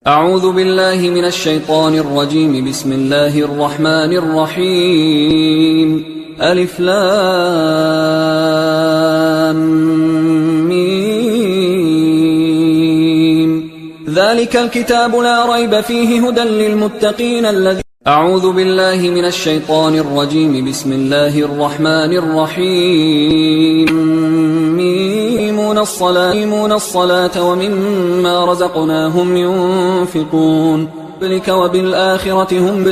أعوذ بالله من الشيطان الرجيم. بسم الله الرحمن الرحيم. ألف لام ميم. ذلك الكتاب لا ريب فيه هدى للمتقين أعوذ بالله من الشيطان الرجيم. بسم الله الرحمن الرحيم. يقيمون الصلاة ومما رزقناهم ينفقون وبالآخرة هم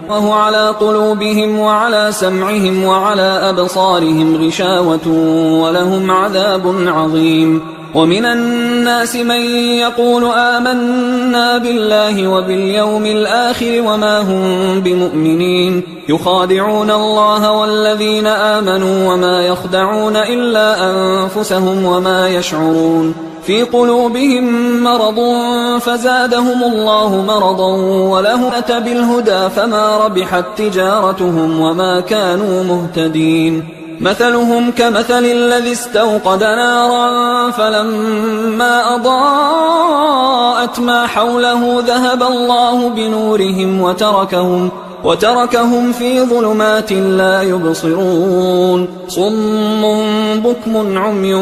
وهو على قلوبهم وعلى سمعهم وعلى أبصارهم غشاوة ولهم عذاب عظيم. ومن الناس من يقول آمنا بالله وباليوم الآخر وما هم بمؤمنين يخادعون الله والذين آمنوا وما يخدعون إلا أنفسهم وما يشعرون. في قلوبهم مرض فزادهم الله مرضا ولهم أتى بالهدى فما ربحت تجارتهم وما كانوا مهتدين. مثلهم كمثل الذي استوقد نارا فلما أضاءت ما حوله ذهب الله بنورهم وتركهم في ظلمات لا يبصرون. صم بكم عمي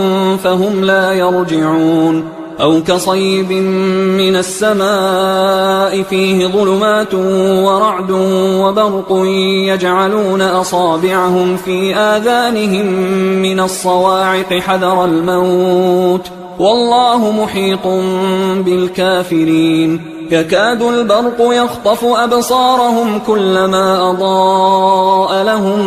فهم لا يرجعون. أو كصيب من السماء فيه ظلمات ورعد وبرق يجعلون أصابعهم في آذانهم من الصواعق حذر الموت والله محيط بالكافرين. يكاد البرق يخطف أبصارهم كلما أضاء لهم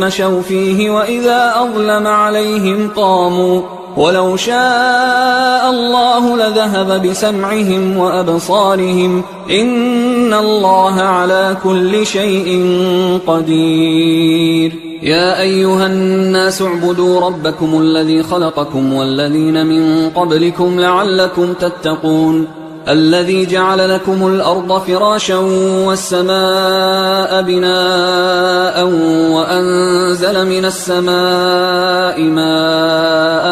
مشوا فيه وإذا أظلم عليهم قاموا ولو شاء الله لذهب بسمعهم وأبصارهم إن الله على كل شيء قدير. يا أيها الناس اعبدوا ربكم الذي خلقكم والذين من قبلكم لعلكم تتقون. الذي جعل لكم الأرض فراشا والسماء بناء وأنزل من السماء ماء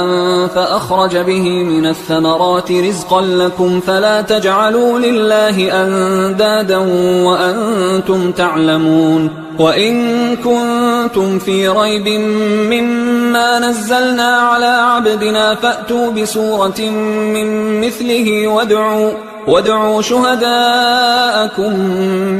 فأخرج به من الثمرات رزقا لكم فلا تجعلوا لله أندادا وأنتم تعلمون. وإن كنتم في ريب مما نزلنا على عبدنا فأتوا بسورة من مثله وادعوا شهداءكم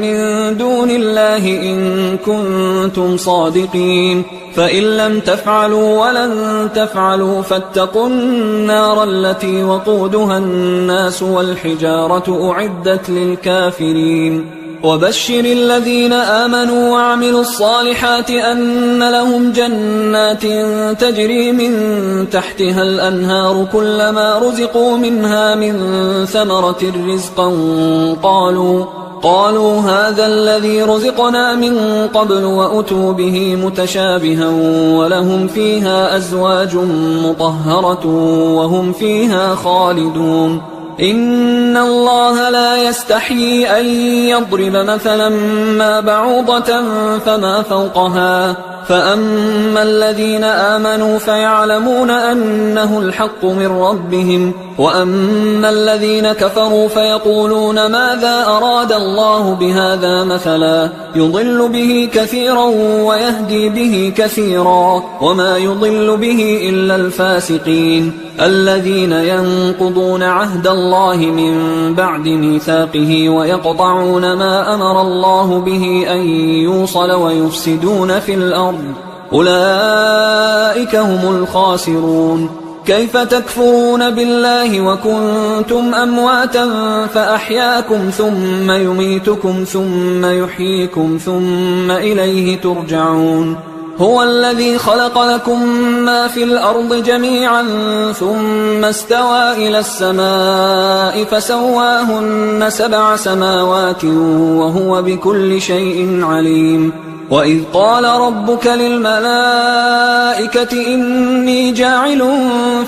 من دون الله إن كنتم صادقين. فإن لم تفعلوا ولن تفعلوا فاتقوا النار التي وقودها الناس والحجارة أعدت للكافرين. وبشر الذين آمنوا وعملوا الصالحات أن لهم جنات تجري من تحتها الأنهار كلما رزقوا منها من ثمرة رزقا قالوا هذا الذي رزقنا من قبل وأتوا به متشابها ولهم فيها أزواج مطهرة وهم فيها خالدون. إن الله لا يستحيي أن يضرب مثلا ما بعوضة فما فوقها فأما الذين آمنوا فيعلمون أنه الحق من ربهم وأما الذين كفروا فيقولون ماذا أراد الله بهذا مثلا يضل به كثيرا ويهدي به كثيرا وما يضل به إلا الفاسقين الذين ينقضون عهد الله من بعد ميثاقه ويقطعون ما أمر الله به أن يوصل ويفسدون في الأرض أولئك هم الخاسرون. كيف تكفرون بالله وكنتم أمواتا فأحياكم ثم يميتكم ثم يحييكم ثم إليه ترجعون. هو الذي خلق لكم ما في الأرض جميعا ثم استوى إلى السماء فسواهن 7 سماوات وهو بكل شيء عليم. وإذ قال ربك للملائكة إني جاعل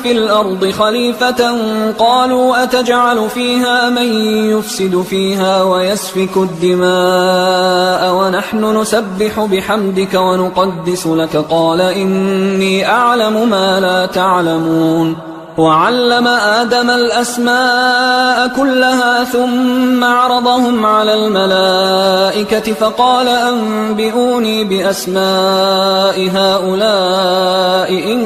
في الأرض خليفة قالوا أتجعل فيها من يفسد فيها ويسفك الدماء ونحن نسبح بحمدك ونقدس لك قال إني أعلم ما لا تعلمون. وعلم آدم الأسماء كلها ثم عرضهم على الملائكة فقال أنبئوني بأسماء هؤلاء إن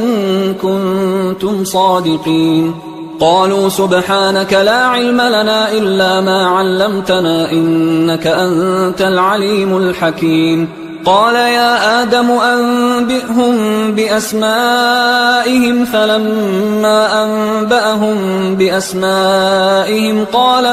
كنتم صادقين. قالوا سبحانك لا علم لنا إلا ما علمتنا إنك أنت العليم الحكيم. قال يا آدم أنبئهم بأسمائهم فلما أنبأهم بأسمائهم قال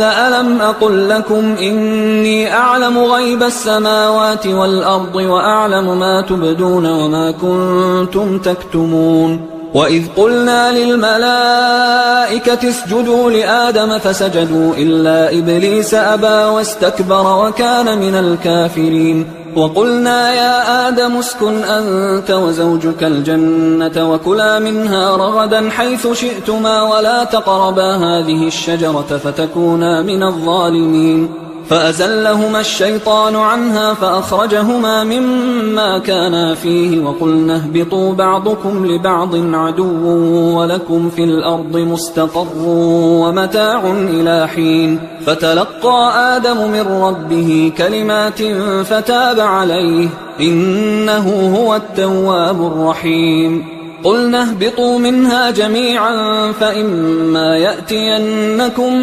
ألم أقل لكم إني أعلم غيب السماوات والأرض وأعلم ما تبدون وما كنتم تكتمون. وإذ قلنا للملائكة اسجدوا لآدم فسجدوا إلا إبليس أبى واستكبر وكان من الكافرين. وقلنا يا آدم اسكن أنت وزوجك الجنة وكلا منها رغدا حيث شئتما ولا تقربا هذه الشجرة فتكونا من الظالمين. فأزلهما الشيطان عنها فأخرجهما مما كانا فيه وقلنا اهبطوا بعضكم لبعض عدو ولكم في الأرض مستقر ومتاع إلى حين. فتلقى آدم من ربه كلمات فتاب عليه إنه هو التواب الرحيم. قلنا اهبطوا منها جميعا فإما يأتينكم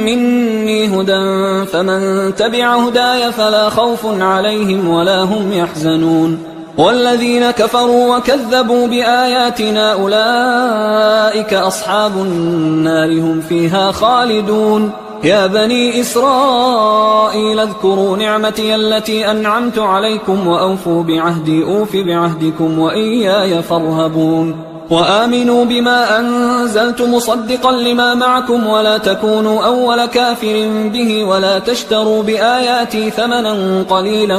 مني هدى فمن تبع هداي فلا خوف عليهم ولا هم يحزنون. والذين كفروا وكذبوا بآياتنا أولئك أصحاب النار هم فيها خالدون. يا بني إسرائيل اذكروا نعمتي التي أنعمت عليكم وأوفوا بعهدي أوف بعهدكم وإياي فارهبون. وآمنوا بما أنزلت مصدقا لما معكم ولا تكونوا أول كافر به ولا تشتروا بآياتي ثمنا قليلا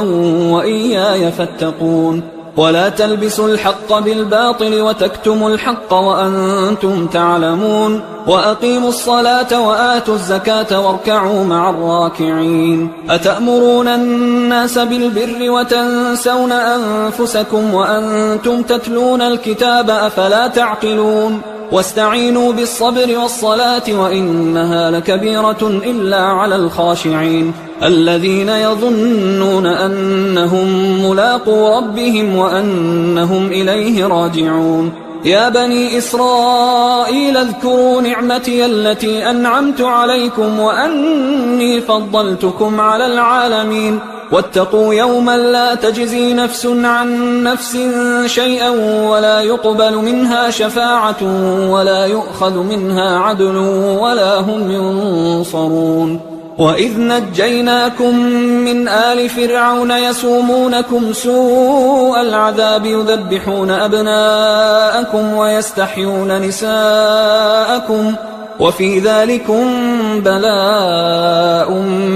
وإياي فاتقون. ولا تلبسوا الحق بالباطل وتكتموا الحق وأنتم تعلمون. وأقيموا الصلاة وآتوا الزكاة واركعوا مع الراكعين. أتأمرون الناس بالبر وتنسون أنفسكم وأنتم تتلون الكتاب أفلا تعقلون. واستعينوا بالصبر والصلاة وإنها لكبيرة إلا على الخاشعين الذين يظنون أنهم ملاقو ربهم وأنهم إليه راجعون. يا بني إسرائيل اذكروا نعمتي التي أنعمت عليكم وأني فضلتكم على العالمين. واتقوا يوما لا تجزي نفس عن نفس شيئا ولا يقبل منها شفاعة ولا يؤخذ منها عدل ولا هم ينصرون. وإذ نجيناكم من آل فرعون يسومونكم سوء العذاب يذبحون أبناءكم ويستحيون نساءكم وفي ذلكم بلاء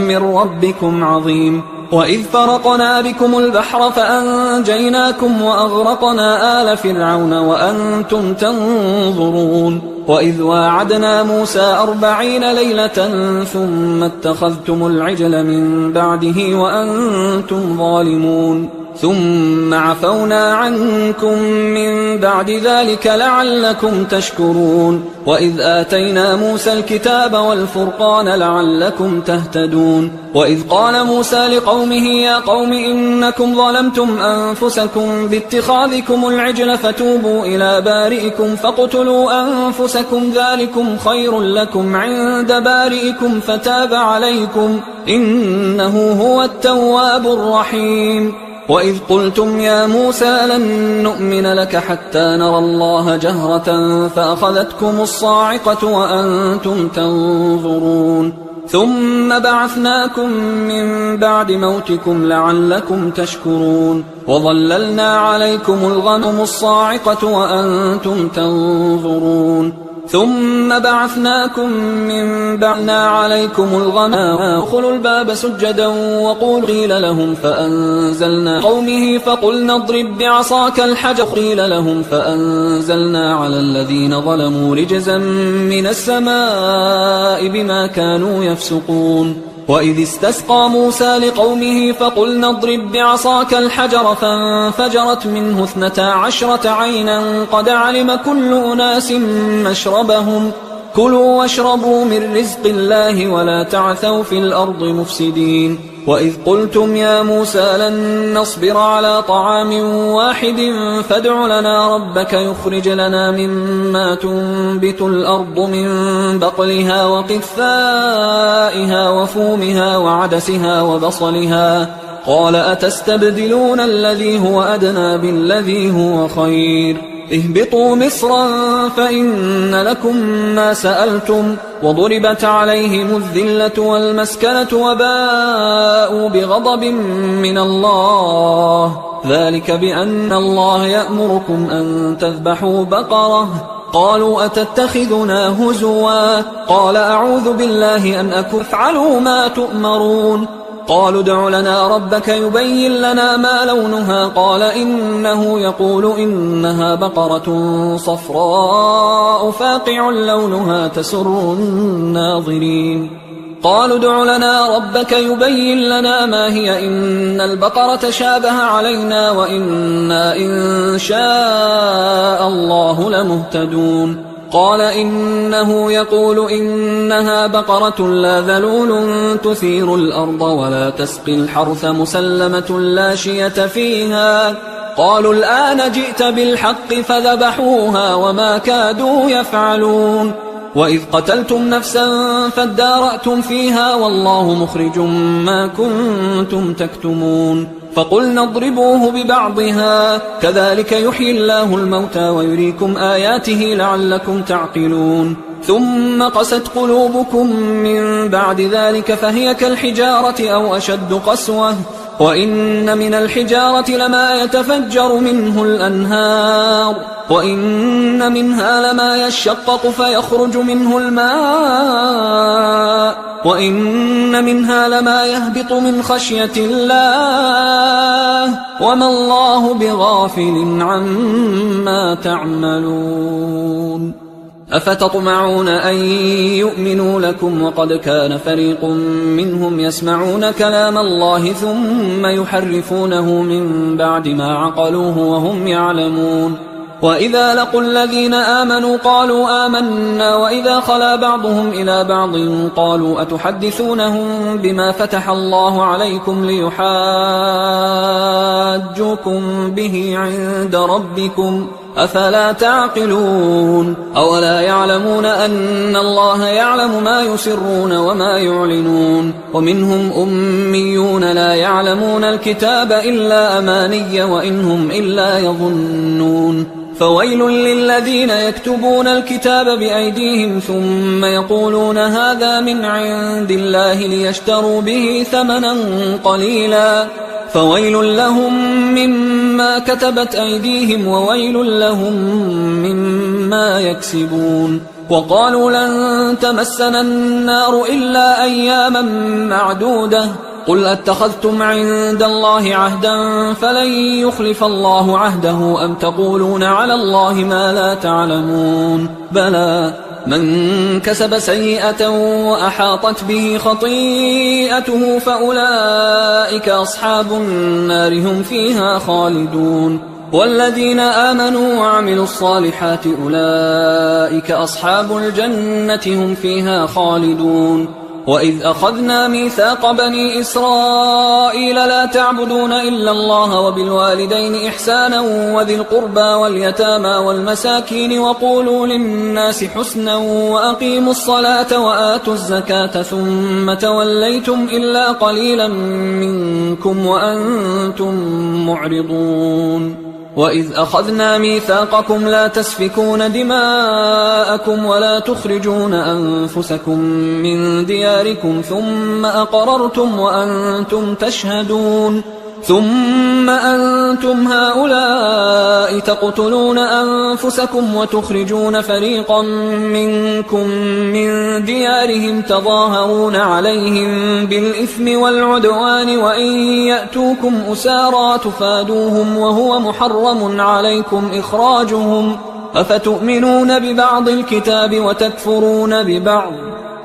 من ربكم عظيم. وإذ فرقنا بكم البحر فأنجيناكم وأغرقنا آل فرعون وأنتم تنظرون. وإذ واعدنا موسى 40 ليلة ثم اتخذتم العجل من بعده وأنتم ظالمون. ثم عفونا عنكم من بعد ذلك لعلكم تشكرون. وإذ آتينا موسى الكتاب والفرقان لعلكم تهتدون. وإذ قال موسى لقومه يا قوم إنكم ظلمتم أنفسكم باتخاذكم العجل فتوبوا إلى بارئكم فاقتلوا أنفسكم ذلكم خير لكم عند بارئكم فتاب عليكم إنه هو التواب الرحيم. وإذ قلتم يا موسى لن نؤمن لك حتى نرى الله جهرة فأخذتكم الصاعقة وأنتم تنظرون. ثم بعثناكم من بعد موتكم لعلكم تشكرون. وظللنا عليكم الغمم الصاعقة وأنتم تنظرون. ثم بعثناكم من بعدنا عليكم الغمام ادخلوا الباب سجدا وقولوا قيل لهم فأنزلنا قومه فقلنا اضرب بعصاك الحجر قيل لهم فأنزلنا على الذين ظلموا رجزا من السماء بما كانوا يفسقون. وإذ استسقى موسى لقومه فقلنا اضرب بعصاك الحجر فانفجرت منه 12 عينا قد علم كل أناس مشربهم كلوا واشربوا من رزق الله ولا تعثوا في الأرض مفسدين وإذ قلتم يا موسى لن نصبر على طعام واحد فادع لنا ربك يخرج لنا مما تنبت الأرض من بقلها وقثائها وفومها وعدسها وبصلها قال أتستبدلون الذي هو أدنى بالذي هو خير اهبطوا مصرا فإن لكم ما سألتم وضربت عليهم الذلة والمسكنة وباءوا بغضب من الله ذلك بأن الله يأمركم أن تذبحوا بقرة قالوا أتتخذنا هزوا قال أعوذ بالله أن أفعلوا ما تؤمرون قالوا ادع لنا ربك يبين لنا ما لونها قال إنه يقول إنها بقرة صفراء فاقع لونها تسر الناظرين قالوا ادع لنا ربك يبين لنا ما هي إن البقرة شابه علينا وإنا إن شاء الله لمهتدون قال إنه يقول إنها بقرة لا ذلول تثير الأرض ولا تسقي الحرث مسلمة لا شية فيها قالوا الآن جئت بالحق فذبحوها وما كادوا يفعلون وإذ قتلتم نفسا فادارأتم فيها والله مخرج ما كنتم تكتمون فقلنا اضربوه ببعضها كذلك يحيي الله الموتى ويريكم آياته لعلكم تعقلون ثم قست قلوبكم من بعد ذلك فهي كالحجارة أو أشد قسوة وإن من الحجارة لما يتفجر منه الأنهار وإن منها لما يشقق فيخرج منه الماء وإن منها لما يهبط من خشية الله وما الله بغافل عما تعملون أفتطمعون أن يؤمنوا لكم وقد كان فريق منهم يسمعون كلام الله ثم يحرفونه من بعد ما عقلوه وهم يعلمون وإذا لقوا الذين آمنوا قالوا آمنا وإذا خلا بعضهم إلى بعض قالوا أتحدثونهم بما فتح الله عليكم ليحاجوكم به عند ربكم أفلا تعقلون أولا يعلمون أن الله يعلم ما يسرون وما يعلنون ومنهم أميون لا يعلمون الكتاب إلا أماني وإنهم إلا يظنون فويل للذين يكتبون الكتاب بأيديهم ثم يقولون هذا من عند الله ليشتروا به ثمنا قليلا فويل لهم مما كتبت أيديهم وويل لهم مما يكسبون وقالوا لن تمسنا النار إلا أياما معدودة قل أتخذتم عند الله عهدا فلن يخلف الله عهده أم تقولون على الله ما لا تعلمون بلى من كسب سيئة وأحاطت به خطيئته فأولئك أصحاب النار هم فيها خالدون والذين آمنوا وعملوا الصالحات أولئك أصحاب الجنة هم فيها خالدون وإذ أخذنا ميثاق بني إسرائيل لا تعبدون إلا الله وبالوالدين إحسانا وذي القربى واليتامى والمساكين وقولوا للناس حسنا وأقيموا الصلاة وآتوا الزكاة ثم توليتم إلا قليلا منكم وأنتم معرضون وإذ أخذنا ميثاقكم لا تسفكون دماءكم ولا تخرجون أنفسكم من دياركم ثم أقررتم وأنتم تشهدون ثم أنتم هؤلاء تقتلون أنفسكم وتخرجون فريقا منكم من ديارهم تظاهرون عليهم بالإثم والعدوان وإن يأتوكم أسارى تفادوهم وهو محرم عليكم إخراجهم أفتؤمنون ببعض الكتاب وتكفرون ببعض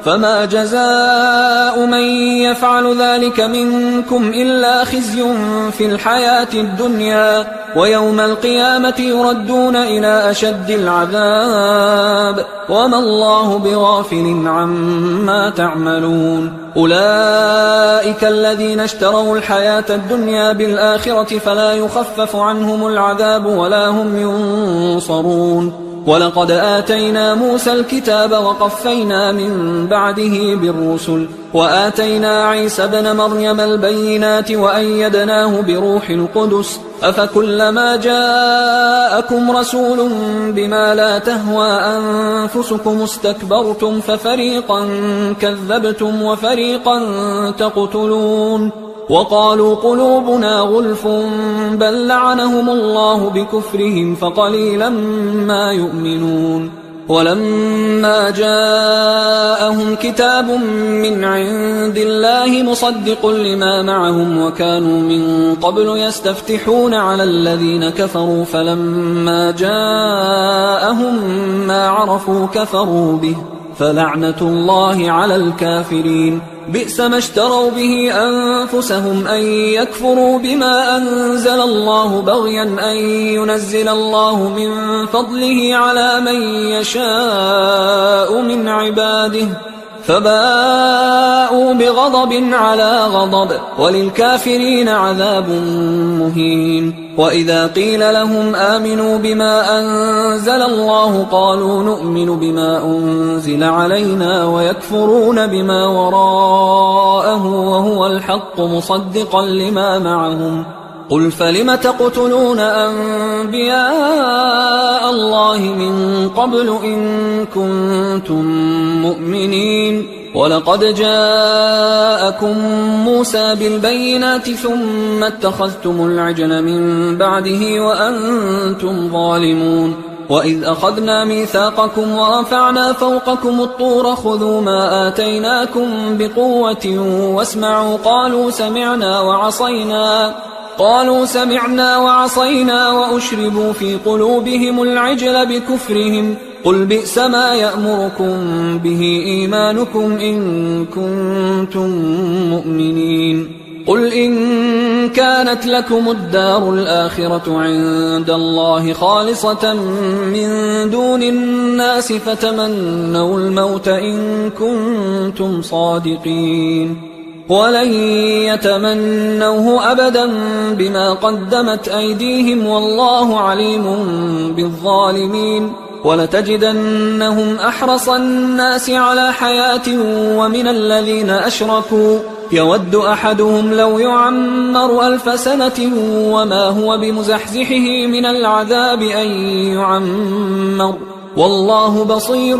فما جزاء من يفعل ذلك منكم إلا خزي في الحياة الدنيا ويوم القيامة يردون إلى أشد العذاب وما الله بغافل عما تعملون أولئك الذين اشتروا الحياة الدنيا بالآخرة فلا يخفف عنهم العذاب ولا هم ينصرون ولقد آتينا موسى الكتاب وقفينا من بعده بالرسل وآتينا عيسى ابن مريم البينات وأيدناه بروح القدس أفكلما جاءكم رسول بما لا تهوى أنفسكم استكبرتم ففريقا كذبتم وفريقا تقتلون وقالوا قلوبنا غلف بل لعنهم الله بكفرهم فقليلا ما يؤمنون ولما جاءهم كتاب من عند الله مصدق لما معهم وكانوا من قبل يستفتحون على الذين كفروا فلما جاءهم ما عرفوا كفروا به فلعنة الله على الكافرين بئس ما اشتروا به أنفسهم أن يكفروا بما أنزل الله بغيا أن ينزل الله من فضله على من يشاء من عباده فباءوا بغضب على غضب وللكافرين عذاب مهين وإذا قيل لهم آمنوا بما أنزل الله قالوا نؤمن بما أنزل علينا ويكفرون بما وراءه وهو الحق مصدقا لما معهم قل فلم تقتلون أنبياء الله من قبل إن كنتم مؤمنين ولقد جاءكم موسى بالبينات ثم اتخذتم العجل من بعده وأنتم ظالمون وإذ أخذنا ميثاقكم ورفعنا فوقكم الطور خذوا ما آتيناكم بقوة واسمعوا قالوا سمعنا وعصينا وأشربوا في قلوبهم العجل بكفرهم قل بئس ما يأمركم به إيمانكم إن كنتم مؤمنين قل إن كانت لكم الدار الآخرة عند الله خالصة من دون الناس فتمنوا الموت إن كنتم صادقين ولن يتمنوه أبدا بما قدمت أيديهم والله عليم بالظالمين ولتجدنهم أحرص الناس على حياة ومن الذين أشركوا يود أحدهم لو يعمر 1000 سنة وما هو بمزحزحه من العذاب أن يعمر والله بصير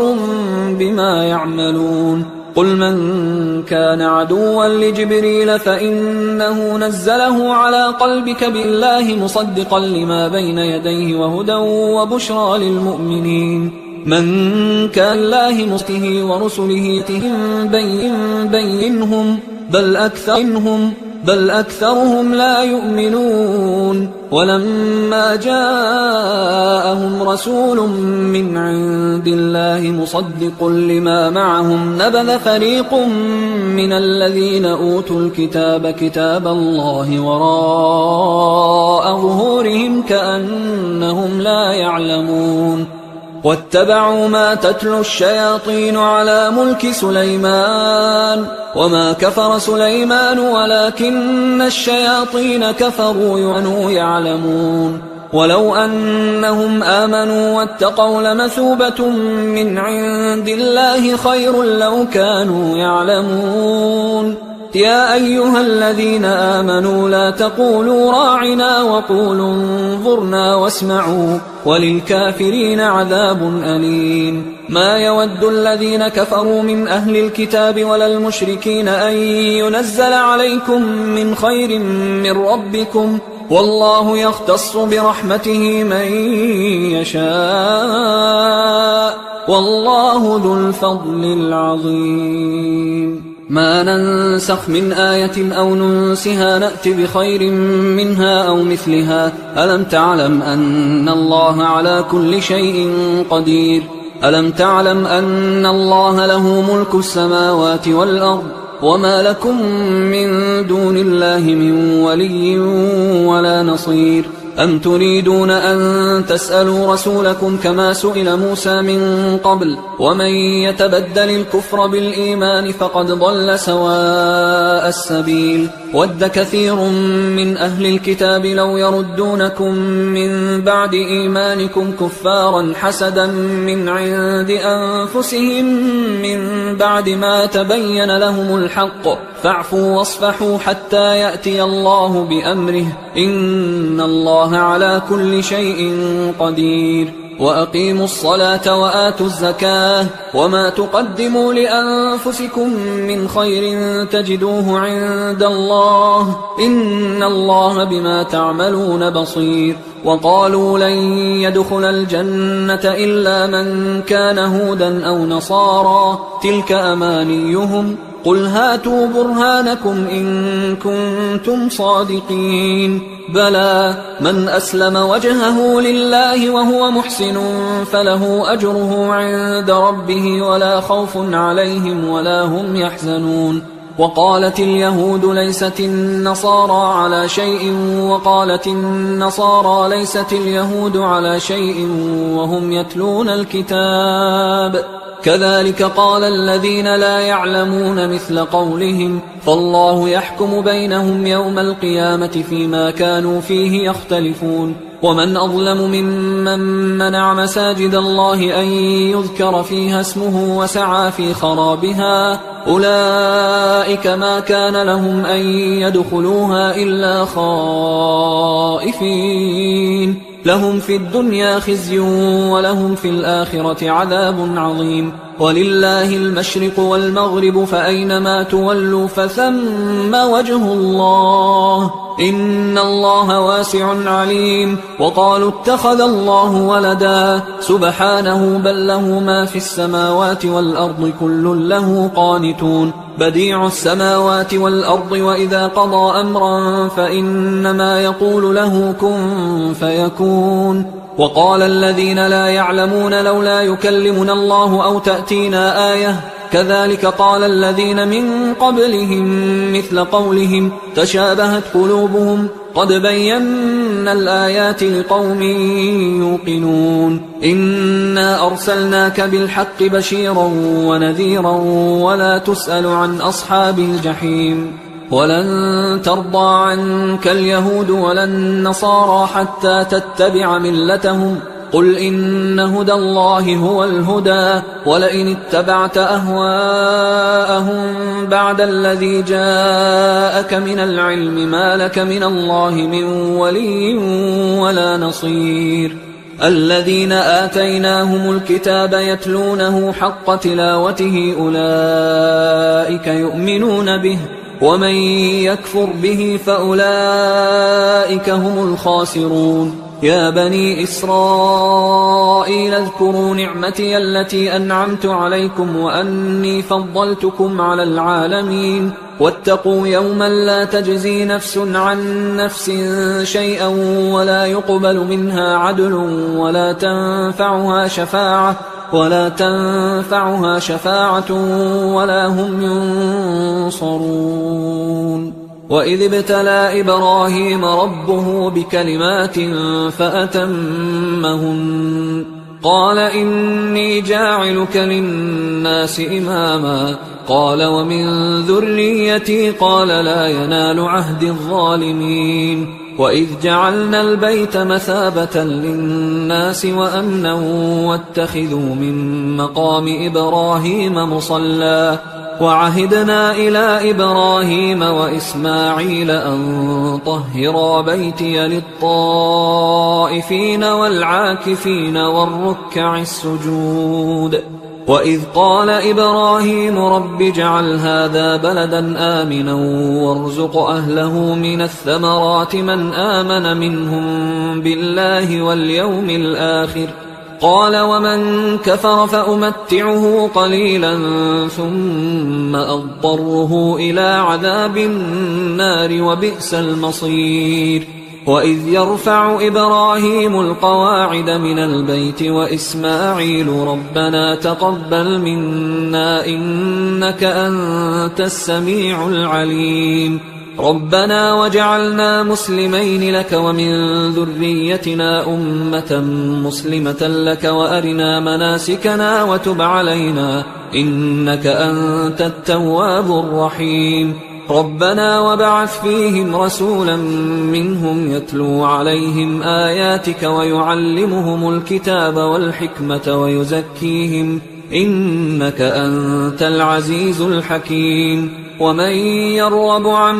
بما يعملون قل من كان عدوا لجبريل فإنه نزله على قلبك بالله مصدقا لما بين يديه وهدى وبشرى للمؤمنين من كان الله مسته ورسله بينهم بل أكثرهم لا يؤمنون ولما جاءهم رسول من عند الله مصدق لما معهم نبذ فريق من الذين أوتوا الكتاب كتاب الله وراء ظهورهم كأنهم لا يعلمون واتبعوا ما تتلو الشياطين على ملك سليمان وما كفر سليمان ولكن الشياطين كفروا يعلمون ولو أنهم آمنوا واتقوا لمثوبة من عند الله خير لو كانوا يعلمون يا أيها الذين آمنوا لا تقولوا راعنا وقولوا انظرنا واسمعوا وللكافرين عذاب أليم ما يود الذين كفروا من أهل الكتاب ولا المشركين أن ينزل عليكم من خير من ربكم والله يختص برحمته من يشاء والله ذو الفضل العظيم ما ننسخ من آية أو ننسها نأت بخير منها أو مثلها ألم تعلم أن الله على كل شيء قدير ألم تعلم أن الله له ملك السماوات والأرض وما لكم من دون الله من ولي ولا نصير أم تريدون أن تسألوا رسولكم كما سئل موسى من قبل ومن يتبدل الكفر بالإيمان فقد ضل سواء السبيل ود كثير من أهل الكتاب لو يردونكم من بعد إيمانكم كفارا حسدا من عند أنفسهم من بعد ما تبين لهم الحق فاعفوا واصفحوا حتى يأتي الله بأمره إن الله على كل شيء قدير وأقيموا الصلاة وآتوا الزكاة وما تقدموا لأنفسكم من خير تجدوه عند الله إن الله بما تعملون بصير وقالوا لن يدخل الجنة إلا من كان هودا أو نصارى تلك أمانيهم قل هاتوا برهانكم إن كنتم صادقين بلى من أسلم وجهه لله وهو محسن فله أجره عند ربه ولا خوف عليهم ولا هم يحزنون وقالت اليهود ليست النصارى على شيء وقالت النصارى ليست اليهود على شيء وهم يتلون الكتاب كذلك قال الذين لا يعلمون مثل قولهم فالله يحكم بينهم يوم القيامة فيما كانوا فيه يختلفون ومن أظلم ممن منع مساجد الله أن يذكر فيها اسمه وسعى في خرابها أولئك ما كان لهم أن يدخلوها إلا خائفين لهم في الدنيا خزي ولهم في الآخرة عذاب عظيم ولله المشرق والمغرب فأينما تولوا فثم وجه الله إن الله واسع عليم وقالوا اتخذ الله ولدا سبحانه بل له ما في السماوات والأرض كل له قانتون بديع السماوات والأرض وإذا قضى أمرا فإنما يقول له كن فيكون وقال الذين لا يعلمون لولا يكلمنا الله أو تأتينا آية كذلك قال الذين من قبلهم مثل قولهم تشابهت قلوبهم قد بينا الآيات لقوم يوقنون إنا أرسلناك بالحق بشيرا ونذيرا ولا تسأل عن أصحاب الجحيم ولن ترضى عنك اليهود ولا النصارى حتى تتبع ملتهم قل إن هدى الله هو الهدى ولئن اتبعت أهواءهم بعد الذي جاءك من العلم ما لك من الله من ولي ولا نصير الذين آتيناهم الكتاب يتلونه حق تلاوته أولئك يؤمنون به ومن يكفر به فأولئك هم الخاسرون يا بني إسرائيل اذكروا نعمتي التي أنعمت عليكم وأني فضلتكم على العالمين واتقوا يوما لا تجزي نفس عن نفس شيئا ولا يقبل منها عدل ولا تنفعها شفاعة ولا هم ينصرون وإذ ابتلى إبراهيم ربه بكلمات فأتمهن قال إني جاعلك للناس إماما قال ومن ذريتي قال لا ينال عهد الظالمين وإذ جعلنا البيت مثابة للناس وأمنا واتخذوا من مقام إبراهيم مصلى وعهدنا إلى إبراهيم وإسماعيل أن طهرا بيتي للطائفين والعاكفين والركع السجود وإذ قال إبراهيم رب اجعل هذا بلدا آمنا وارزق أهله من الثمرات من آمن منهم بالله واليوم الآخر قال ومن كفر فأمتعه قليلا ثم أضطره إلى عذاب النار وبئس المصير وإذ يرفع إبراهيم القواعد من البيت وإسماعيل ربنا تقبل منا إنك أنت السميع العليم ربنا وجعلنا مسلمين لك ومن ذريتنا أمة مسلمة لك وأرنا مناسكنا وتب علينا إنك أنت التواب الرحيم ربنا وابعث فيهم رسولا منهم يتلو عليهم آياتك ويعلمهم الكتاب والحكمة ويزكيهم إنك أنت العزيز الحكيم ومن يرغب عن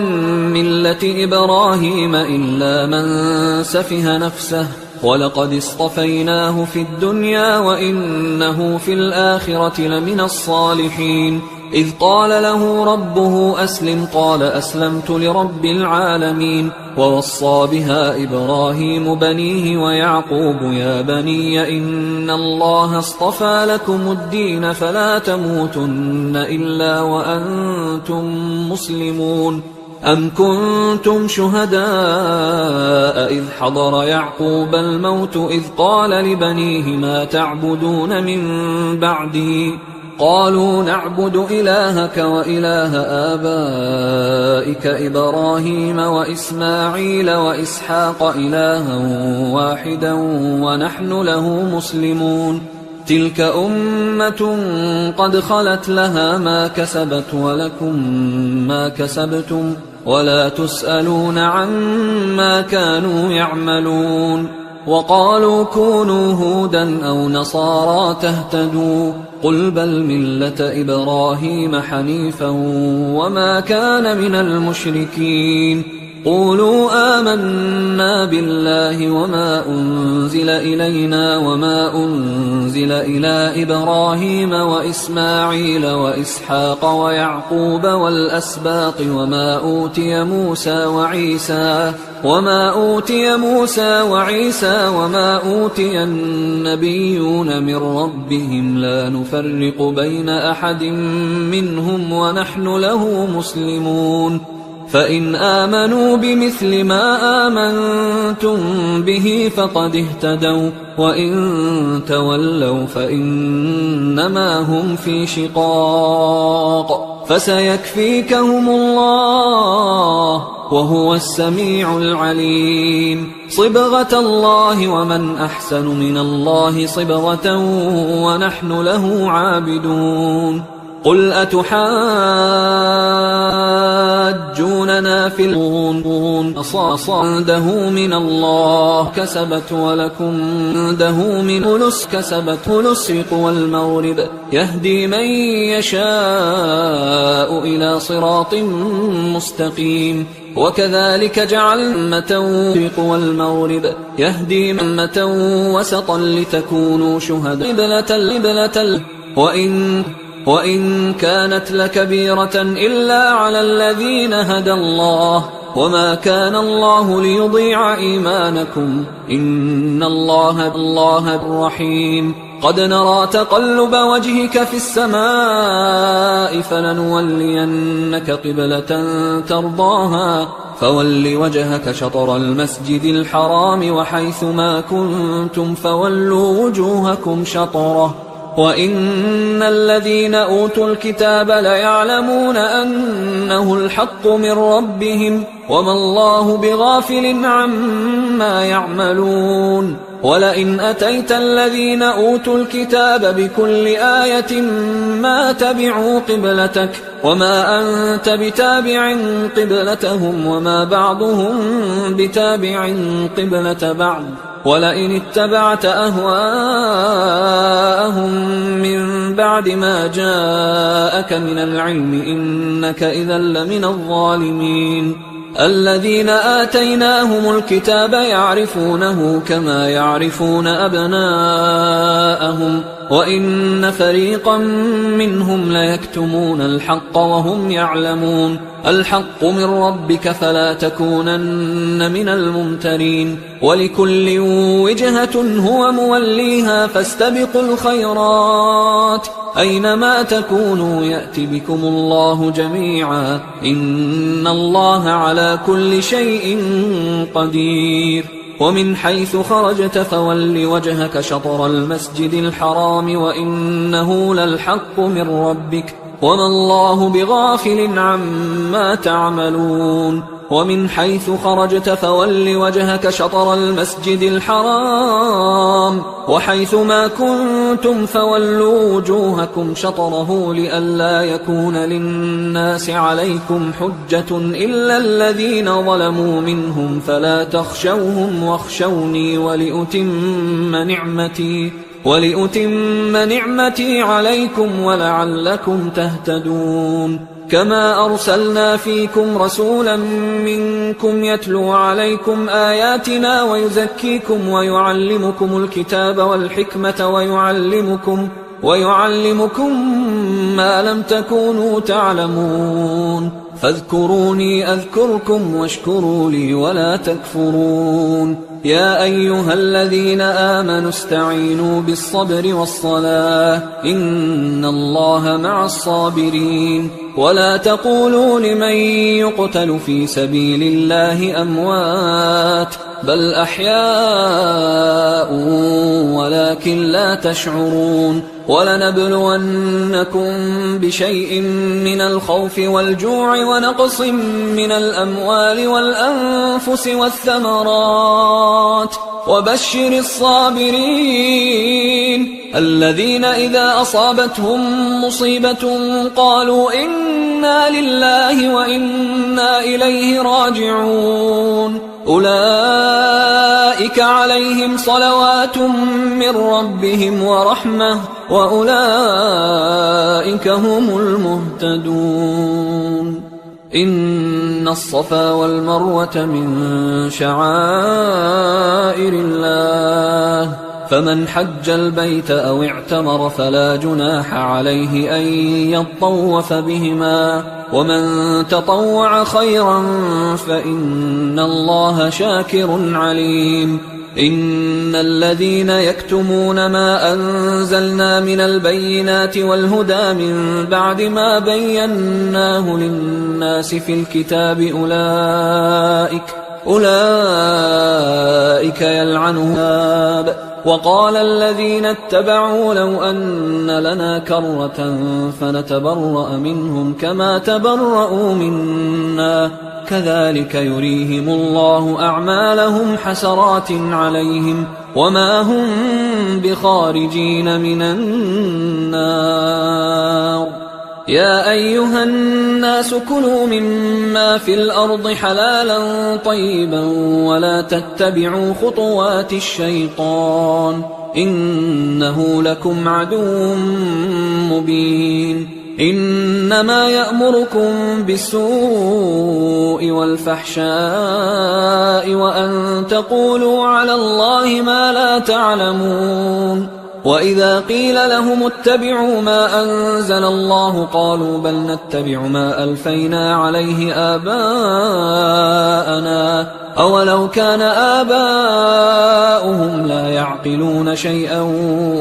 ملة إبراهيم إلا من سفه نفسه ولقد اصطفيناه في الدنيا وإنه في الآخرة لمن الصالحين إذ قال له ربه أسلم قال أسلمت لرب العالمين ووصى بها إبراهيم بنيه ويعقوب يا بني إن الله اصطفى لكم الدين فلا تموتن إلا وأنتم مسلمون أم كنتم شهداء إذ حضر يعقوب الموت إذ قال لبنيه ما تعبدون من بعدي قالوا نعبد إلهك وإله آبائك إبراهيم وإسماعيل وإسحاق إلها واحدا ونحن له مسلمون تلك أمة قد خلت لها ما كسبت ولكم ما كسبتم ولا تسألون عما كانوا يعملون وقالوا كونوا هودا أو نصارى تهتدوا قل بل ملة إبراهيم حنيفا وما كان من المشركين قولوا آمنا بالله وما أنزل إلينا وما أنزل إلى إبراهيم وإسماعيل وإسحاق ويعقوب والأسباط وما أوتي موسى وعيسى وما أوتي النبيون من ربهم لا نفرق بين أحد منهم ونحن له مسلمون فإن آمنوا بمثل ما آمنتم به فقد اهتدوا وإن تولوا فإنما هم في شقاق فسيكفيكهم الله وهو السميع العليم صبغة الله ومن أحسن من الله صبغة ونحن له عابدون قل أتحاجوننا في القرون عنده من الله كسبت ولكم عنده من فلس كسبت المشرق والمغرب يهدي من يشاء إلى صراط مستقيم وكذلك جعلنا المشرق والمغرب يهدي أمة وسطا لتكونوا شهداء قبلة وإن كانت لكبيرة إلا على الذين هدى الله وما كان الله ليضيع إيمانكم إن الله رحيم قد نرى تقلب وجهك في السماء فلنولينك قبلة ترضاها فول وجهك شطر المسجد الحرام وحيث ما كنتم فولوا وجوهكم شطره وإن الذين أوتوا الكتاب ليعلمون أنه الحق من ربهم وما الله بغافل عما يعملون ولئن أتيت الذين أوتوا الكتاب بكل آية ما تبعوا قبلتك وما أنت بتابع قبلتهم وما بعضهم بتابع قبلة بعض ولئن اتبعت أهواءهم من بعد ما جاءك من العلم إنك إذا لمن الظالمين الذين آتيناهم الكتاب يعرفونه كما يعرفون أبناءهم وإن فريقا منهم ليكتمون الحق وهم يعلمون الحق من ربك فلا تكونن من الممترين ولكل وجهة هو موليها فاستبقوا الخيرات أينما تكونوا يأت بكم الله جميعا إن الله على كل شيء قدير ومن حيث خرجت فول وجهك شطر المسجد الحرام وإنه للحق من ربك وما الله بغافل عما تعملون ومن حيث خرجت فول وجهك شطر المسجد الحرام وحيث ما كنتم فولوا وجوهكم شطره لئلا يكون للناس عليكم حجة إلا الذين ظلموا منهم فلا تخشوهم واخشوني ولأتم نعمتي عليكم ولعلكم تهتدون كما أرسلنا فيكم رسولا منكم يتلو عليكم آياتنا ويزكيكم ويعلمكم الكتاب والحكمة ويعلمكم ما لم تكونوا تعلمون فاذكروني أذكركم واشكروا لي ولا تكفرون يا أيها الذين آمنوا استعينوا بالصبر والصلاة إن الله مع الصابرين ولا تقولوا لمن يقتل في سبيل الله أموات بل أحياء ولكن لا تشعرون ولنبلونكم بشيء من الخوف والجوع ونقص من الأموال والأنفس والثمرات وبشر الصابرين الذين إذا أصابتهم مصيبة قالوا إنا لله وإنا إليه راجعون أولئك عليهم صلوات من ربهم ورحمة وأولئك هم المهتدون إن الصفا والمروة من شعائر الله فمن حج البيت أو اعتمر فلا جناح عليه أن يطوف بهما ومن تطوع خيرا فإن الله شاكر عليم إن الذين يكتمون ما أنزلنا من البينات والهدى من بعد ما بيناه للناس في الكتاب أولئك يلعنهم الله وقال الذين اتبعوا لو أن لنا كرة فنتبرأ منهم كما تبرأوا منا كذلك يريهم الله أعمالهم حسرات عليهم وما هم بخارجين من النار يا أيها الناس كلوا مما في الأرض حلالا طيبا ولا تتبعوا خطوات الشيطان إنه لكم عدو مبين إنما يأمركم بالسوء والفحشاء وأن تقولوا على الله ما لا تعلمون وإذا قيل لهم اتبعوا ما أنزل الله قالوا بل نتبع ما ألفينا عليه آباءنا أولو كان آباؤهم لا يعقلون شيئا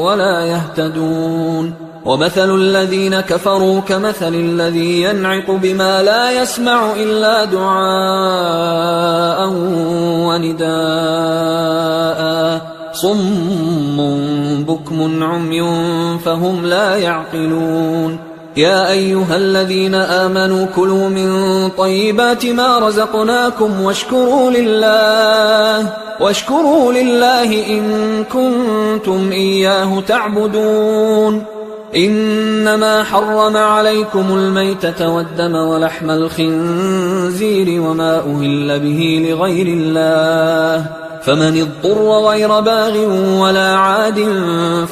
ولا يهتدون ومثل الذين كفروا كمثل الذي ينعق بما لا يسمع إلا دعاء ونداء صم بكم عمي فهم لا يعقلون يا أيها الذين آمنوا كلوا من طيبات ما رزقناكم واشكروا لله إن كنتم إياه تعبدون إنما حرم عليكم الميتة والدم ولحم الخنزير وما أهل به لغير الله فمن اضطر غير باغ ولا عاد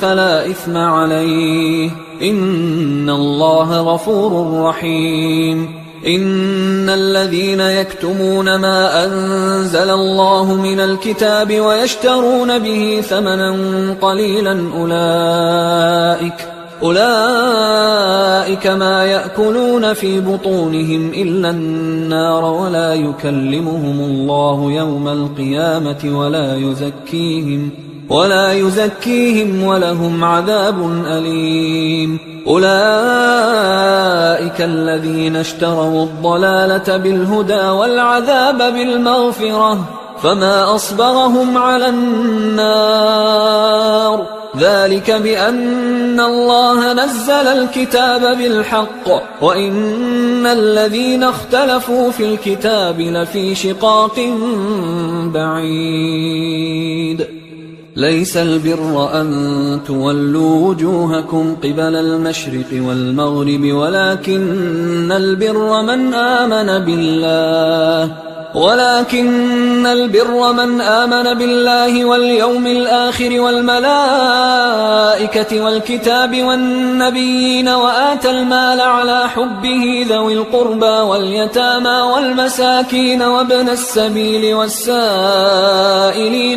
فلا إثم عليه إن الله غفور رحيم إن الذين يكتمون ما أنزل الله من الكتاب ويشترون به ثمنا قليلا أولئك ما يأكلون في بطونهم إلا النار ولا يكلمهم الله يوم القيامة ولا يزكيهم ولهم عذاب أليم أولئك الذين اشتروا الضلالة بالهدى والعذاب بالمغفرة فما أصبرهم على النار ذلك بأن الله نزل الكتاب بالحق وإن الذين اختلفوا في الكتاب لفي شقاق بعيد ليس البر أن تولوا وجوهكم قبل المشرق والمغرب ولكن البر من آمن بالله واليوم الآخر والملائكة والكتاب والنبيين وآتى المال على حبه ذوي القربى واليتامى والمساكين وابن السبيل والسائلين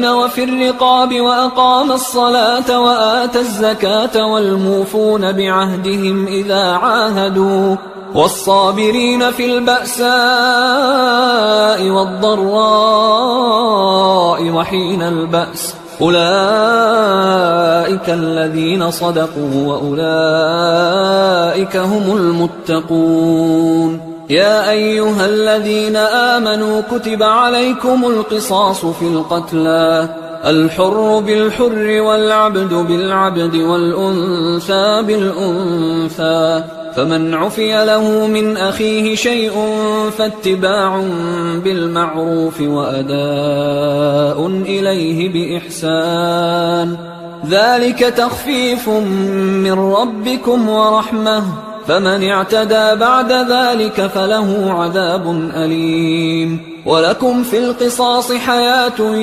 وفي الرقاب وأقام الصلاة وآتى الزكاة والموفون بعهدهم إذا عاهدوا والصابرين في البأساء والضراء وحين البأس أولئك الذين صدقوا وأولئك هم المتقون يا أيها الذين آمنوا كتب عليكم القصاص في القتلى الحر بالحر والعبد بالعبد والأنثى بالأنثى فمن عفي له من أخيه شيء فاتباع بالمعروف وأداء إليه بإحسان ذلك تخفيف من ربكم ورحمة فمن اعتدى بعد ذلك فله عذاب أليم ولكم في القصاص حياة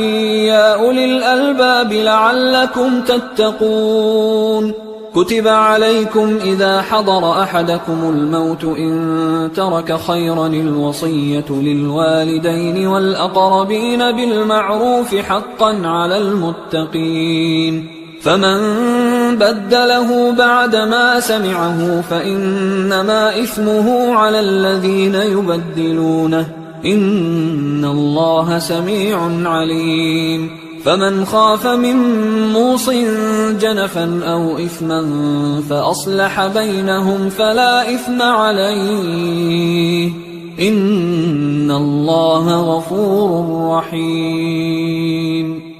يا أولي الألباب لعلكم تتقون كتب عليكم إذا حضر أحدكم الموت إن ترك خيرا الوصية للوالدين والأقربين بالمعروف حقا على المتقين فمن بدله بعدما سمعه فإنما إثمه على الذين يبدلونه إن الله سميع عليم فمن خاف من موص جنفا أو إثما فأصلح بينهم فلا إثم عليه إن الله غفور رحيم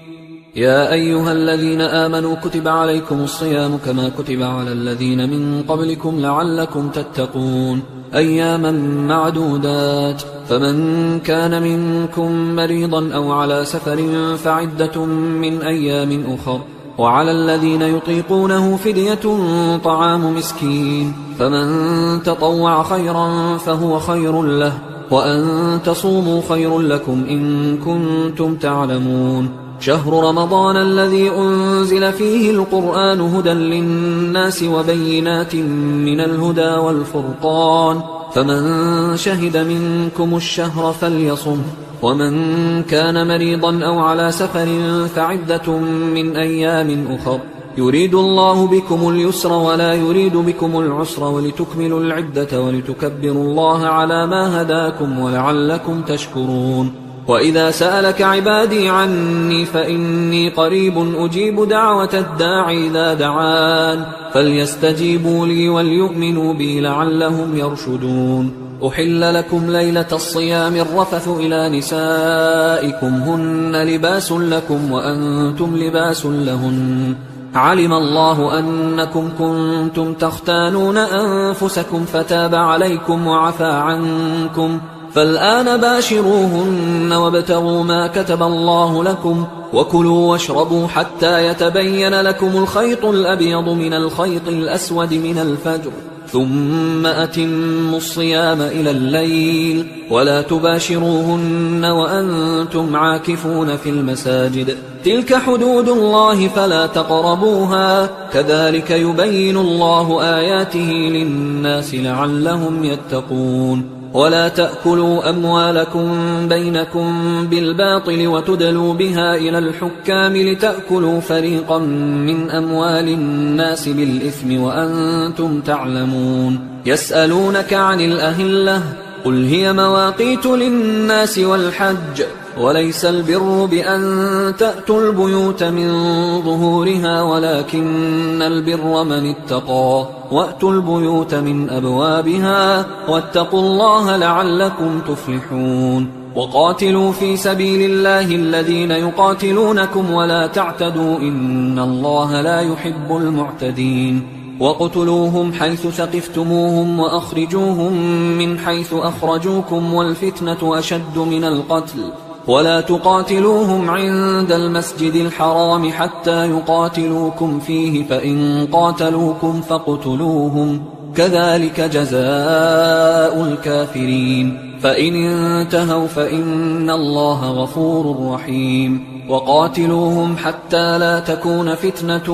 يا أيها الذين آمنوا كتب عليكم الصيام كما كتب على الذين من قبلكم لعلكم تتقون أياما معدودات فمن كان منكم مريضا أو على سفر فعدة من أيام أخر وعلى الذين يطيقونه فدية طعام مسكين فمن تطوع خيرا فهو خير له وأن تصوموا خير لكم إن كنتم تعلمون شهر رمضان الذي أنزل فيه القرآن هدى للناس وبينات من الهدى والفرقان فمن شهد منكم الشهر فليصم ومن كان مريضا أو على سفر فعدة من أيام أخر يريد الله بكم اليسر ولا يريد بكم العسر ولتكملوا العدة ولتكبروا الله على ما هداكم ولعلكم تشكرون وإذا سألك عبادي عني فإني قريب أجيب دعوة الداعي إذا دعان فليستجيبوا لي وليؤمنوا بي لعلهم يرشدون أحل لكم ليلة الصيام الرفث إلى نسائكم هن لباس لكم وأنتم لباس لهن علم الله أنكم كنتم تختانون أنفسكم فتاب عليكم وعفى عنكم فالآن باشروهن وابتغوا ما كتب الله لكم وكلوا واشربوا حتى يتبين لكم الخيط الأبيض من الخيط الأسود من الفجر ثم أتموا الصيام إلى الليل ولا تباشروهن وأنتم عاكفون في المساجد تلك حدود الله فلا تقربوها كذلك يبين الله آياته للناس لعلهم يتقون ولا تأكلوا أموالكم بينكم بالباطل وتدلوا بها إلى الحكام لتأكلوا فريقا من أموال الناس بالإثم وأنتم تعلمون يسألونك عن الأهلة قل هي مواقيت للناس والحج وليس البر بأن تأتوا البيوت من ظهورها ولكن البر من اتقى وأتوا البيوت من أبوابها واتقوا الله لعلكم تفلحون وقاتلوا في سبيل الله الذين يقاتلونكم ولا تعتدوا إن الله لا يحب المعتدين وقتلوهم حيث ثقفتموهم وأخرجوهم من حيث أخرجوكم والفتنة أشد من القتل ولا تقاتلوهم عند المسجد الحرام حتى يقاتلوكم فيه فإن قاتلوكم فاقتلوهم كذلك جزاء الكافرين فإن انتهوا فإن الله غفور رحيم وقاتلوهم حتى لا تكون فتنة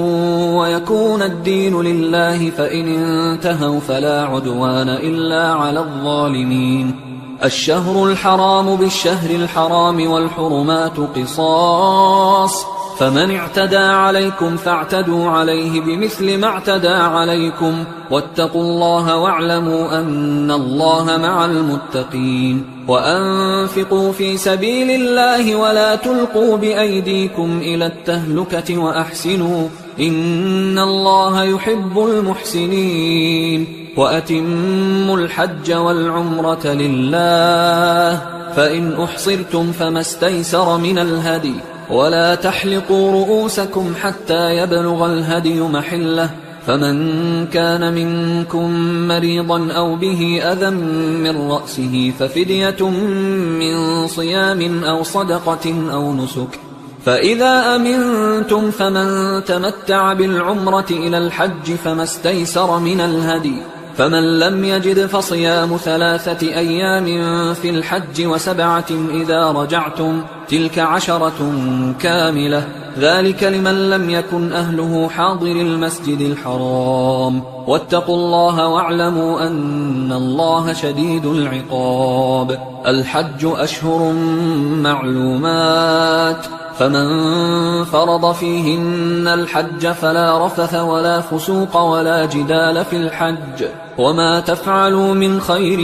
ويكون الدين لله فإن انتهوا فلا عدوان إلا على الظالمين الشهر الحرام بالشهر الحرام والحرمات قصاص فمن اعتدى عليكم فاعتدوا عليه بمثل ما اعتدى عليكم واتقوا الله واعلموا أن الله مع المتقين وأنفقوا في سبيل الله ولا تلقوا بأيديكم إلى التهلكة وأحسنوا إن الله يحب المحسنين وأتموا الحج والعمرة لله فإن أحصرتم فما استيسر من الهدي ولا تحلقوا رؤوسكم حتى يبلغ الهدي محله فمن كان منكم مريضا أو به أذى من رأسه ففدية من صيام أو صدقة أو نسك فإذا أمنتم فمن تمتع بالعمرة إلى الحج فما استيسر من الهدي فمن لم يجد فصيام 3 أيام في الحج و7 إذا رجعتم تلك 10 كاملة ذلك لمن لم يكن أهله حاضر المسجد الحرام واتقوا الله واعلموا أن الله شديد العقاب الحج أشهر معلومات فمن فرض فيهن الحج فلا رفث ولا فسوق ولا جدال في الحج وما تفعلوا من خير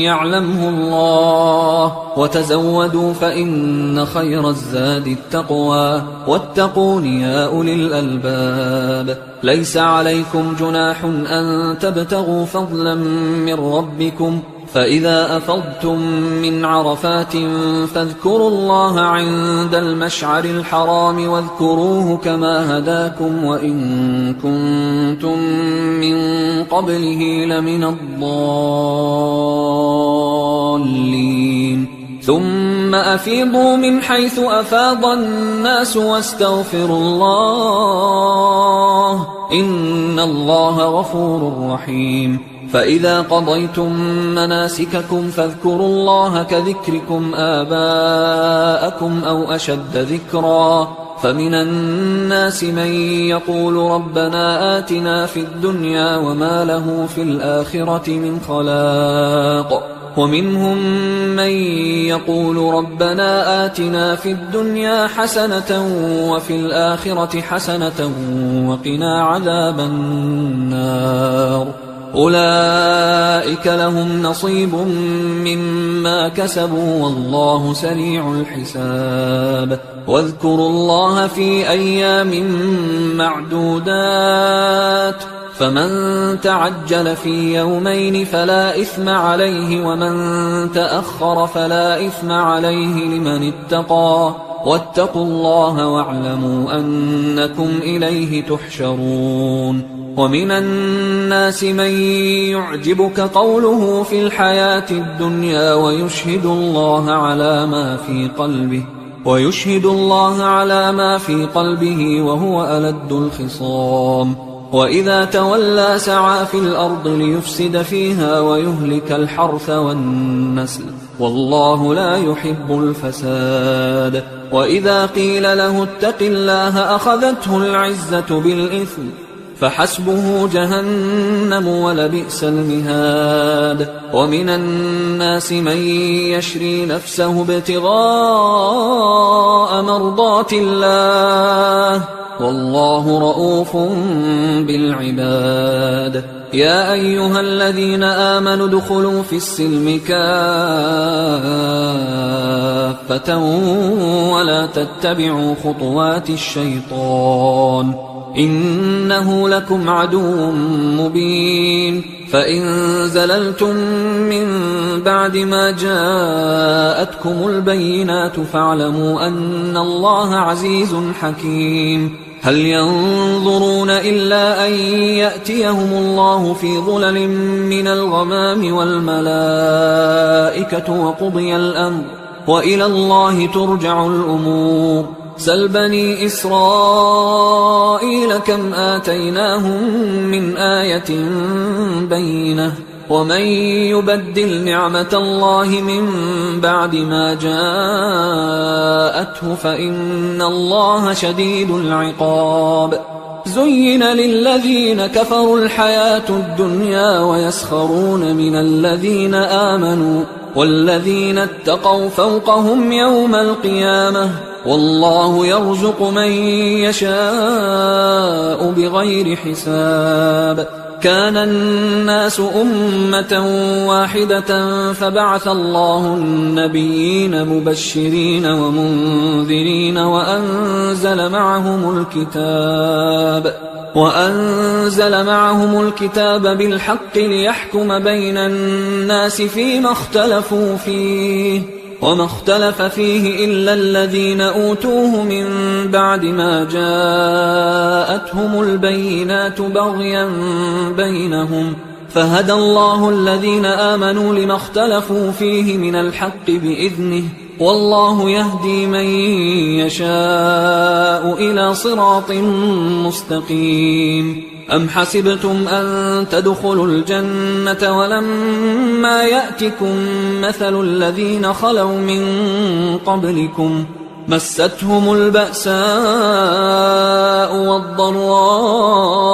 يعلمه الله وتزودوا فإن خير الزاد التقوى واتقون يا أولي الألباب ليس عليكم جناح أن تبتغوا فضلا من ربكم فإذا أفضتم من عرفات فاذكروا الله عند المشعر الحرام واذكروه كما هداكم وإن كنتم من قبله لمن الضالين ثم أفيضوا من حيث أفاض الناس واستغفروا الله إن الله غفور رحيم فإذا قضيتم مناسككم فاذكروا الله كذكركم آباءكم أو أشد ذكرا فمن الناس من يقول ربنا آتنا في الدنيا وما له في الآخرة من خلاق ومنهم من يقول ربنا آتنا في الدنيا حسنة وفي الآخرة حسنة وقنا عذاب النار أولئك لهم نصيب مما كسبوا والله سريع الحساب واذكروا الله في أيام معدودات فمن تعجل في يومين فلا إثم عليه ومن تأخر فلا إثم عليه لمن اتقى واتقوا الله واعلموا أنكم إليه تحشرون ومن الناس من يعجبك قوله في الحياة الدنيا ويشهد الله على ما في قلبه وهو ألد الخصام وإذا تولى سعى في الأرض ليفسد فيها ويهلك الحرث والنسل والله لا يحب الفساد وإذا قيل له اتق الله أخذته العزة بالإثم فحسبه جهنم ولبئس المهاد ومن الناس من يشري نفسه ابتغاء مرضات الله والله رؤوف بالعباد. يا أيها الذين آمنوا ادخلوا في السلم كافة ولا تتبعوا خطوات الشيطان إنه لكم عدو مبين. فإن زللتم من بعد ما جاءتكم البينات فاعلموا أن الله عزيز حكيم. هل ينظرون إلا أن يأتيهم الله في ظلل من الغمام والملائكة وقضي الأمر وإلى الله ترجع الأمور. سل بني إسرائيل كم آتيناهم من آية بينة ومن يبدل نعمة الله من بعد ما جاءته فإن الله شديد العقاب. زين للذين كفروا الحياة الدنيا ويسخرون من الذين آمنوا والذين اتقوا فوقهم يوم القيامة والله يرزق من يشاء بغير حساب. كان الناس أمة واحدة فبعث الله النبيين مبشرين ومنذرين وأنزل معهم الكتاب بالحق ليحكم بين الناس فيما اختلفوا فيه وما اختلف فيه إلا الذين أوتوه من بعد ما جاءتهم البينات بغيا بينهم فهدى الله الذين آمنوا لما اختلفوا فيه من الحق بإذنه والله يهدي من يشاء إلى صراط مستقيم. أم حسبتم أن تدخلوا الجنة ولما يأتكم مثل الذين خلوا من قبلكم مستهم البأساء والضراء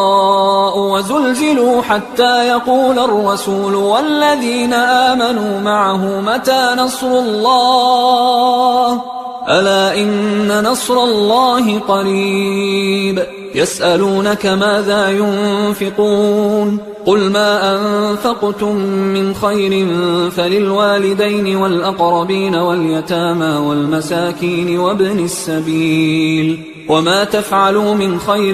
وزلزلوا حتى يقول الرسول والذين آمنوا معه متى نصر الله ألا إن نصر الله قريب. يسألونك ماذا ينفقون قل ما أنفقتم من خير فللوالدين والأقربين واليتامى والمساكين وابن السبيل وما تفعلوا من خير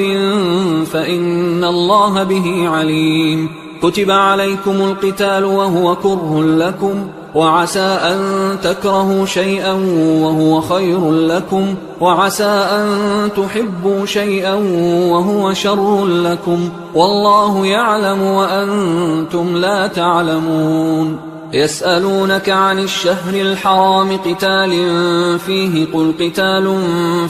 فإن الله به عليم. كتب عليكم القتال وهو كره لكم وعسى أن تكرهوا شيئا وهو خير لكم وعسى أن تحبوا شيئا وهو شر لكم والله يعلم وأنتم لا تعلمون. يسألونك عن الشهر الحرام قتال فيه قل قتال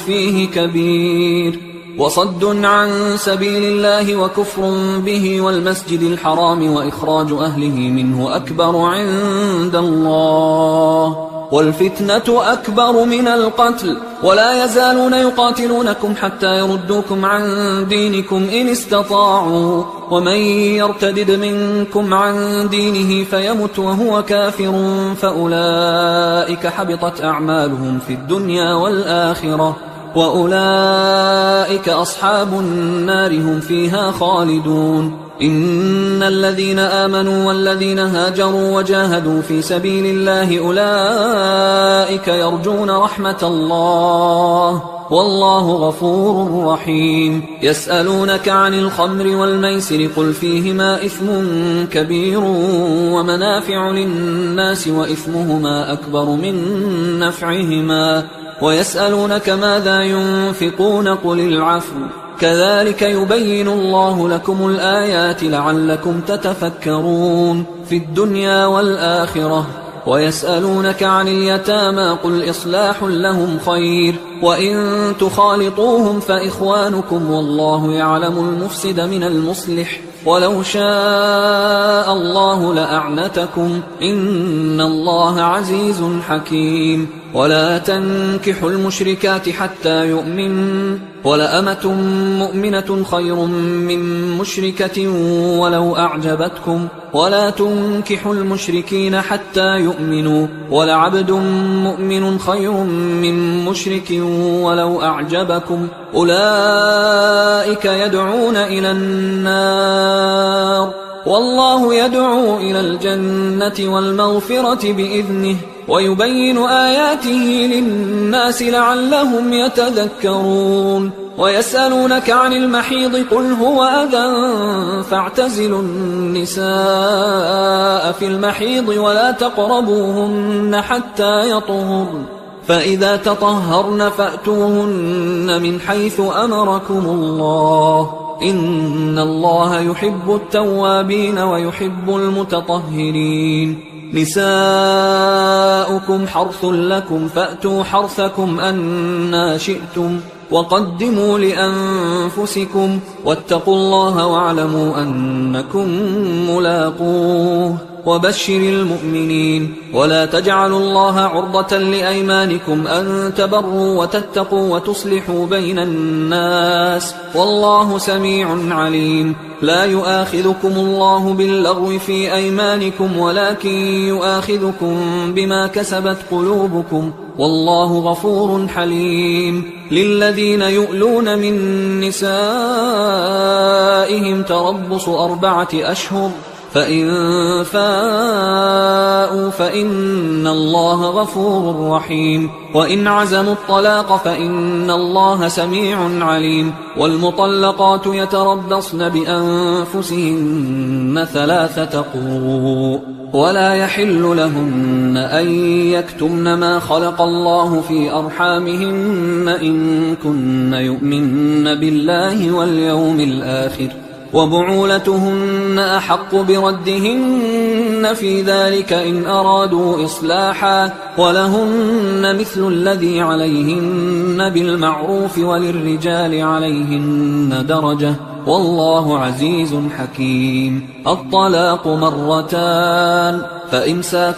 فيه كبير وصد عن سبيل الله وكفر به والمسجد الحرام وإخراج أهله منه أكبر عند الله والفتنة أكبر من القتل ولا يزالون يقاتلونكم حتى يردوكم عن دينكم إن استطاعوا ومن يرتدد منكم عن دينه فيمت وهو كافر فأولئك حبطت أعمالهم في الدنيا والآخرة وأولئك أصحاب النار هم فيها خالدون. إن الذين آمنوا والذين هاجروا وجاهدوا في سبيل الله أولئك يرجون رحمة الله والله غفور رحيم. يسألونك عن الخمر والميسر قل فيهما إثم كبير ومنافع للناس وإثمهما أكبر من نفعهما ويسألونك ماذا ينفقون قل العفو كذلك يبين الله لكم الآيات لعلكم تتفكرون في الدنيا والآخرة. ويسألونك عن اليتامى قل إصلاح لهم خير وإن تخالطوهم فإخوانكم والله يعلم المفسد من المصلح ولو شاء الله لأعنتكم إن الله عزيز حكيم. ولا تنكحوا المشركات حتى يؤمنوا ولأمة مؤمنة خير من مشركة ولو أعجبتكم ولا تنكحوا المشركين حتى يؤمنوا ولعبد مؤمن خير من مشرك ولو أعجبكم أولئك يدعون إلى النار والله يدعو إلى الجنة والمغفرة بإذنه ويبين آياته للناس لعلهم يتذكرون ويسألونك عن المحيض قل هو أذى فاعتزلوا النساء في المحيض ولا تقربوهن حتى يطهرن فإذا تطهرن فأتوهن من حيث أمركم الله إن الله يحب التوابين ويحب المتطهرين نساؤكم حرث لكم فأتوا حرثكم أنى شئتم وقدموا لأنفسكم واتقوا الله واعلموا أنكم ملاقوه وبشر المؤمنين ولا تجعلوا الله عرضة لأيمانكم أن تبروا وتتقوا وتصلحوا بين الناس والله سميع عليم لا يؤاخذكم الله باللغو في أيمانكم ولكن يؤاخذكم بما كسبت قلوبكم والله غفور حليم للذين يؤلون من نسائهم تربص 4 أشهر فإن فاءوا فإن الله غفور رحيم وإن عزموا الطلاق فإن الله سميع عليم والمطلقات يتربصن بأنفسهن 3 قروء ولا يحل لهن أن يكتمن ما خلق الله في أرحامهن إن كن يؤمن بالله واليوم الآخر وبعولتهن أحق بردهن في ذلك إن أرادوا إصلاحا ولهن مثل الذي عليهن بالمعروف وللرجال عليهن درجة والله عزيز حكيم الطلاق 2 مرتان فإمساك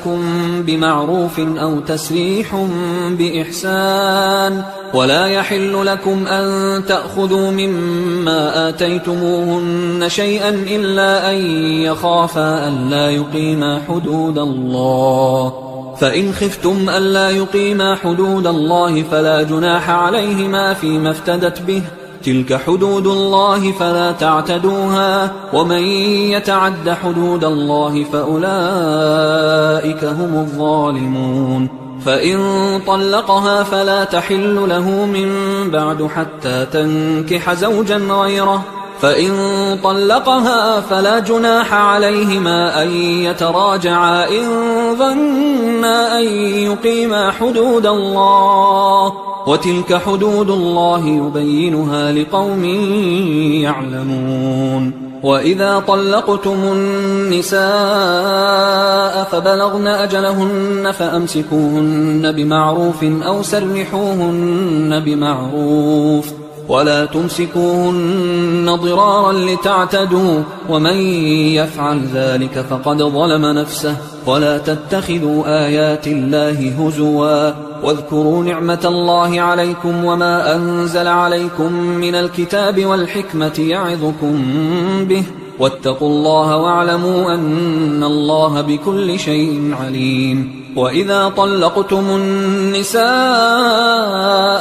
بمعروف أو تسريح بإحسان ولا يحل لكم أن تأخذوا مما آتيتموهن شيئا إلا أن يخافا ألا يقيما حدود الله فإن خفتم ألا يقيما حدود الله فلا جناح عليهما فيما افتدت به تلك حدود الله فلا تعتدوها ومن يتعد حدود الله فأولئك هم الظالمون فإن طلقها فلا تحل له من بعد حتى تنكح زوجا غيره فإن طلقها فلا جناح عليهما أن يتراجعا إن ظنا أن يقيما حدود الله وتلك حدود الله يبينها لقوم يعلمون وإذا طلقتم النساء فبلغن أجلهن فأمسكوهن بمعروف أو سرحوهن بمعروف ولا تمسكوهن ضرارا لتعتدوا ومن يفعل ذلك فقد ظلم نفسه ولا تتخذوا آيات الله هزوا واذكروا نعمة الله عليكم وما أنزل عليكم من الكتاب والحكمة يعظكم به واتقوا الله واعلموا أن الله بكل شيء عليم وإذا طلقتم النساء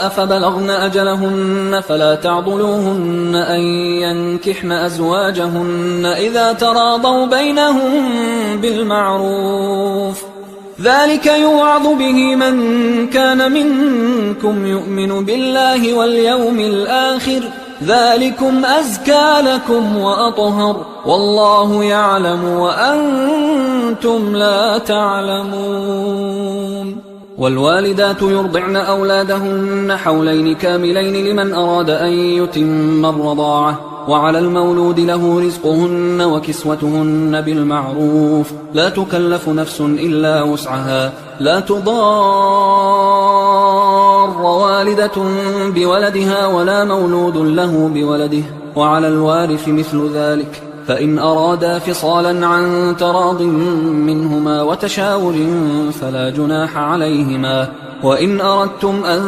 فبلغن أجلهن فلا تعضلوهن أن ينكحن أزواجهن إذا تراضوا بينهم بالمعروف ذلك يوعظ به من كان منكم يؤمن بالله واليوم الآخر ذلكم أزكى لكم وأطهر والله يعلم وأنتم لا تعلمون والوالدات يرضعن أولادهن حولين كاملين لمن أراد أن يتم الرضاعة وعلى المولود له رزقهن وكسوتهن بالمعروف لا تكلف نفس إلا وسعها لا تضار والدة بولدها ولا مولود له بولده وعلى الوارث مثل ذلك فإن أرادا فصالا عن تراض منهما وتشاور فلا جناح عليهما. وإن أردتم أن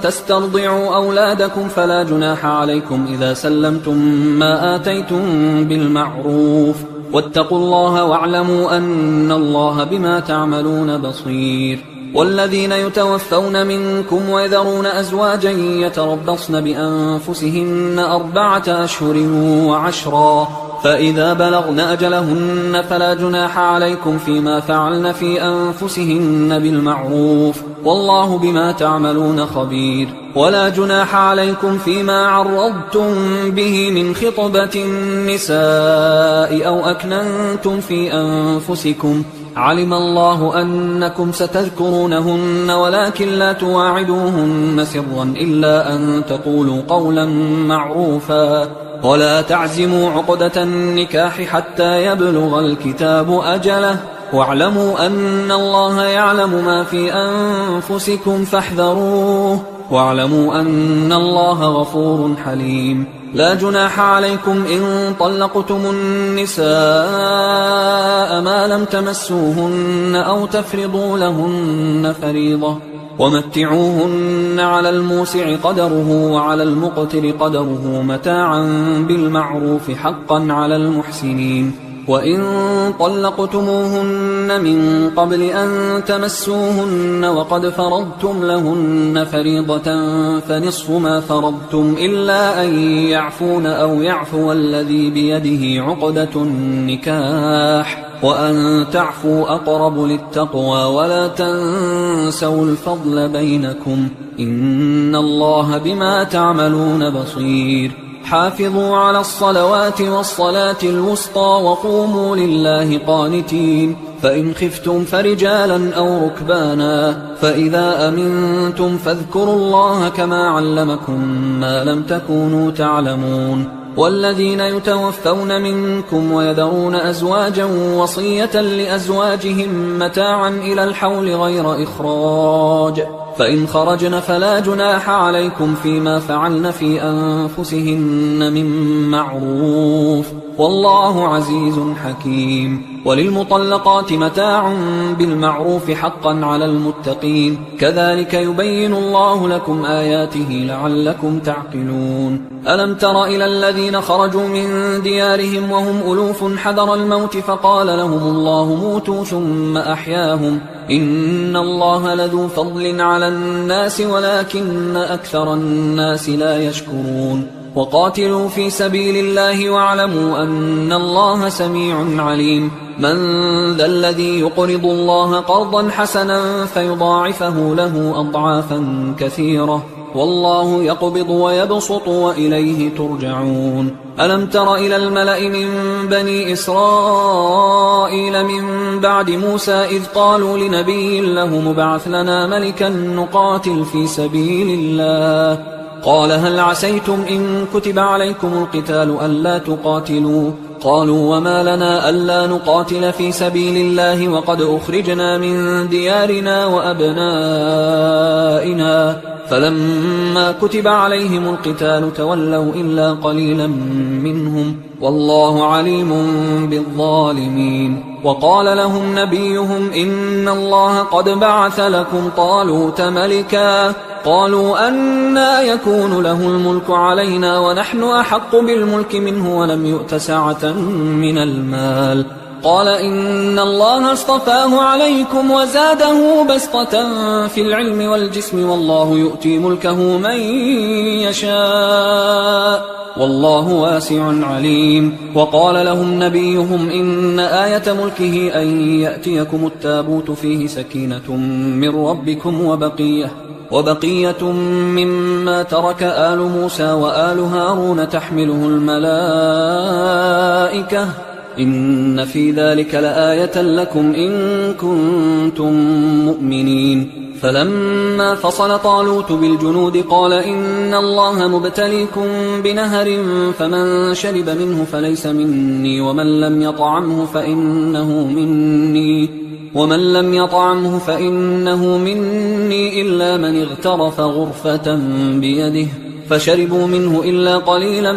تسترضعوا أولادكم فلا جناح عليكم إذا سلمتم ما آتيتم بالمعروف، واتقوا الله واعلموا أن الله بما تعملون بصير. والذين يتوفون منكم ويذرون أزواجا يتربصن بأنفسهن 4 أشهر و10، فإذا بلغن أجلهن فلا جناح عليكم فيما فعلن في أنفسهن بالمعروف، والله بما تعملون خبير. ولا جناح عليكم فيما عرضتم به من خطبة النساء أو أكننتم في أنفسكم، علم الله أنكم ستذكرونهن ولكن لا تواعدوهن سرا إلا أن تقولوا قولا معروفا. ولا تعزموا عقدة النكاح حتى يبلغ الكتاب أجله، واعلموا أن الله يعلم ما في أنفسكم فاحذروه، واعلموا أن الله غفور حليم. لا جناح عليكم إن طلقتم النساء ما لم تمسوهن أو تفرضوا لهن فريضة، ومتعوهن على الموسع قدره وعلى المقتر قدره متاعا بالمعروف حقا على المحسنين. وإن طلقتموهن من قبل أن تمسوهن وقد فرضتم لهن فريضة فنصف ما فرضتم إلا أن يعفون أو يعفو الذي بيده عقدة النكاح، وأن تعفوا أقرب للتقوى، ولا تنسوا الفضل بينكم، إن الله بما تعملون بصير. حافظوا على الصلوات والصلاة الوسطى وقوموا لله قانتين. فإن خفتم فرجالا أو ركبانا، فإذا أمنتم فاذكروا الله كما علمكم ما لم تكونوا تعلمون. والذين يتوفون منكم ويذرون أزواجا وصية لأزواجهم متاعا إلى الحول غير إخراج، فإن خرجن فلا جناح عليكم فيما فعلن في أنفسهن من معروف، والله عزيز حكيم. وللمطلقات متاع بالمعروف حقا على المتقين، كذلك يبين الله لكم آياته لعلكم تعقلون. ألم تر إلى الذين خرجوا من ديارهم وهم ألوف حذر الموت فقال لهم الله موتوا ثم أحياهم، إن الله لذو فضل على الناس ولكن أكثر الناس لا يشكرون. وقاتلوا في سبيل الله واعلموا أن الله سميع عليم. من ذا الذي يقرض الله قرضا حسنا فيضاعفه له أضعافا كثيرة، والله يقبض ويبسط وإليه ترجعون. ألم تر إلى الملأ من بني إسرائيل من بعد موسى إذ قالوا لنبي له مبعث لنا ملكا نقاتل في سبيل الله، قال هل عسيتم إن كتب عليكم القتال ألا تقاتلوا؟ قالوا وما لنا ألا نقاتل في سبيل الله وقد أخرجنا من ديارنا وأبنائنا، فلما كتب عليهم القتال تولوا إلا قليلا منهم، والله عليم بالظالمين. وقال لهم نبيهم إن الله قد بعث لكم طالوت ملكا، قالوا أنى يكون له الملك علينا ونحن أحق بالملك منه ولم يؤت سعة من المال، قال إن الله اصطفاه عليكم وزاده بسطة في العلم والجسم، والله يؤتي ملكه من يشاء والله واسع عليم. وقال لهم نبيهم إن آية ملكه أن يأتيكم التابوت فيه سكينة من ربكم وبقية مما ترك آل موسى وآل هارون تحمله الملائكة، إن في ذلك لآية لكم إن كنتم مؤمنين. فلما فصل طالوت بالجنود قال إن الله مبتليكم بنهر فمن شرب منه فليس مني ومن لم يطعمه فإنه مني إلا من اغترف غرفة بيده، فشربوا منه إلا قليلا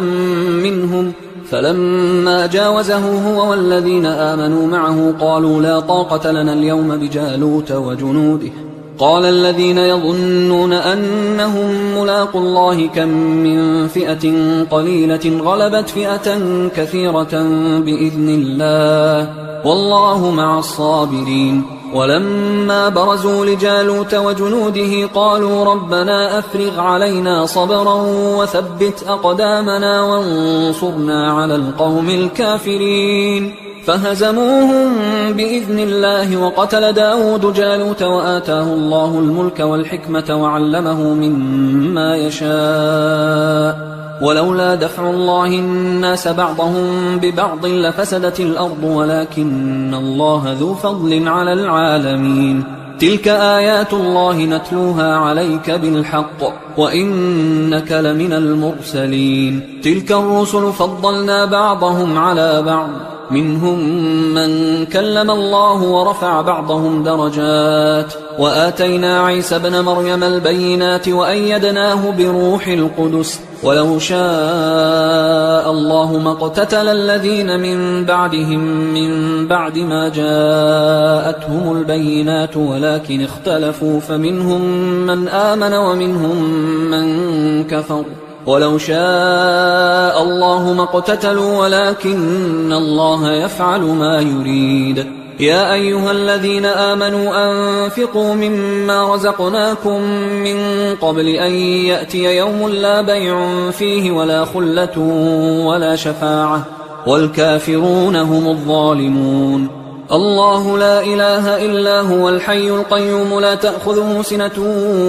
منهم، فلما جاوزه هو والذين آمنوا معه قالوا لا طاقة لنا اليوم بجالوت وجنوده. قال الذين يظنون أنهم ملاقوا الله كم من فئة قليلة غلبت فئة كثيرة بإذن الله والله مع الصابرين. ولما برزوا لجالوت وجنوده قالوا ربنا أفرغ علينا صبرا وثبت أقدامنا وانصرنا على القوم الكافرين. فهزموهم بإذن الله وقتل داود جالوت وآتاه الله الملك والحكمة وعلمه مما يشاء ولولا دفع الله الناس بعضهم ببعض لفسدت الأرض ولكن الله ذو فضل على العالمين. تلك آيات الله نتلوها عليك بالحق وإنك لمن المرسلين. تلك الرسل فضلنا بعضهم على بعض منهم من كلم الله ورفع بعضهم درجات وآتينا عيسى ابن مريم البينات وأيدناه بروح القدس ولو شاء الله ما اقتتل الذين من بعدهم من بعد ما جاءتهم البينات ولكن اختلفوا فمنهم من آمن ومنهم من كفر ولو شاء الله ما اقتتلوا ولكن الله يفعل ما يريد. يا أيها الذين آمنوا أنفقوا مما رزقناكم من قبل أن يأتي يوم لا بيع فيه ولا خلة ولا شفاعة والكافرون هم الظالمون. الله لا إله إلا هو الحي القيوم لا تأخذه سنة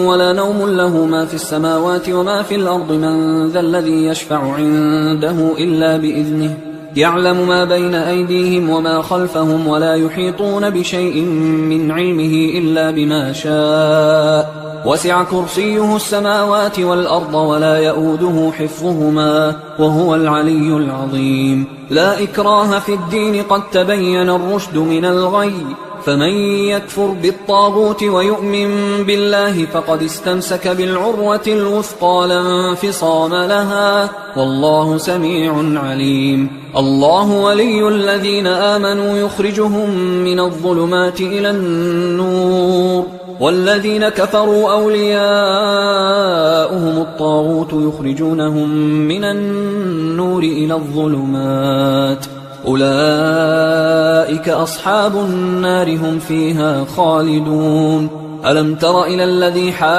ولا نوم له ما في السماوات وما في الأرض من ذا الذي يشفع عنده إلا بإذنه يعلم ما بين أيديهم وما خلفهم ولا يحيطون بشيء من علمه إلا بما شاء وسع كرسيه السماوات والأرض ولا يؤوده حفظهما وهو العلي العظيم. لا إكراه في الدين قد تبين الرشد من الغي فمن يكفر بالطاغوت ويؤمن بالله فقد استمسك بالعروة الوثقى لا انفصام لها والله سميع عليم. الله ولي الذين آمنوا يخرجهم من الظلمات إلى النور والذين كفروا أولياؤهم الطاغوت يخرجونهم من النور إلى الظلمات أولئك أصحاب النار هم فيها خالدون. ألم تر إلى الذي حاج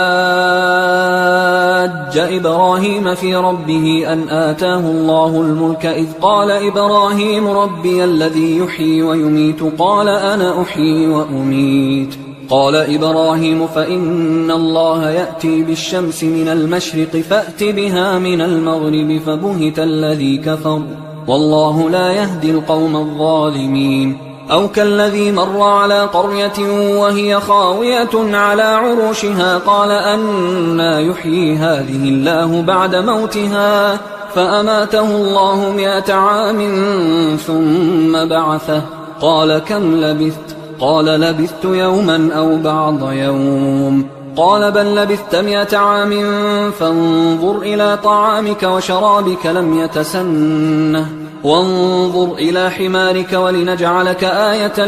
إبراهيم في ربه أن آتاه الله الملك إذ قال إبراهيم ربي الذي يحيي ويميت قال أنا أحيي وأميت قال إبراهيم فإن الله يأتي بالشمس من المشرق فأت بها من المغرب فبهت الذي كفر والله لا يهدي القوم الظالمين. أو كالذي مر على قرية وهي خاوية على عروشها قال أنى يحيي هذه الله بعد موتها فأماته الله 100 عام ثم بعثه قال كم لبثت قال لبثت يوما أو بعض يوم قال بل لبثت 100 عام فانظر إلى طعامك وشرابك لم يتسنه وانظر إلى حمارك ولنجعلك آية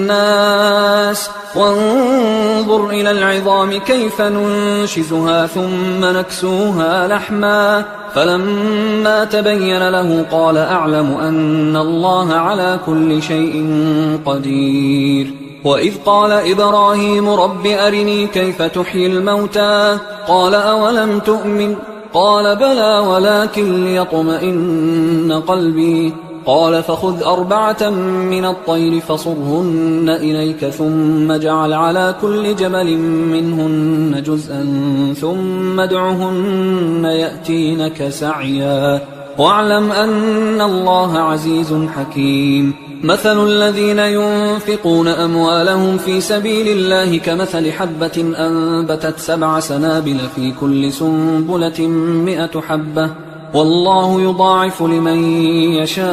للناس وانظر إلى العظام كيف ننشزها ثم نكسوها لحما فلما تبين له قال أعلم أن الله على كل شيء قدير. وإذ قال إبراهيم رب أرني كيف تحيي الموتى قال أولم تؤمن قال بلى ولكن ليطمئن قلبي قال فخذ 4 من الطير فصرهن إليك ثم اجعل على كل جبل منهن جزءا ثم ادعهن يأتينك سعيا واعلم أن الله عزيز حكيم. مثل الذين ينفقون أموالهم في سبيل الله كمثل حبة أنبتت 7 سنابل في كل سنبلة 100 حبة والله يضاعف لمن يشاء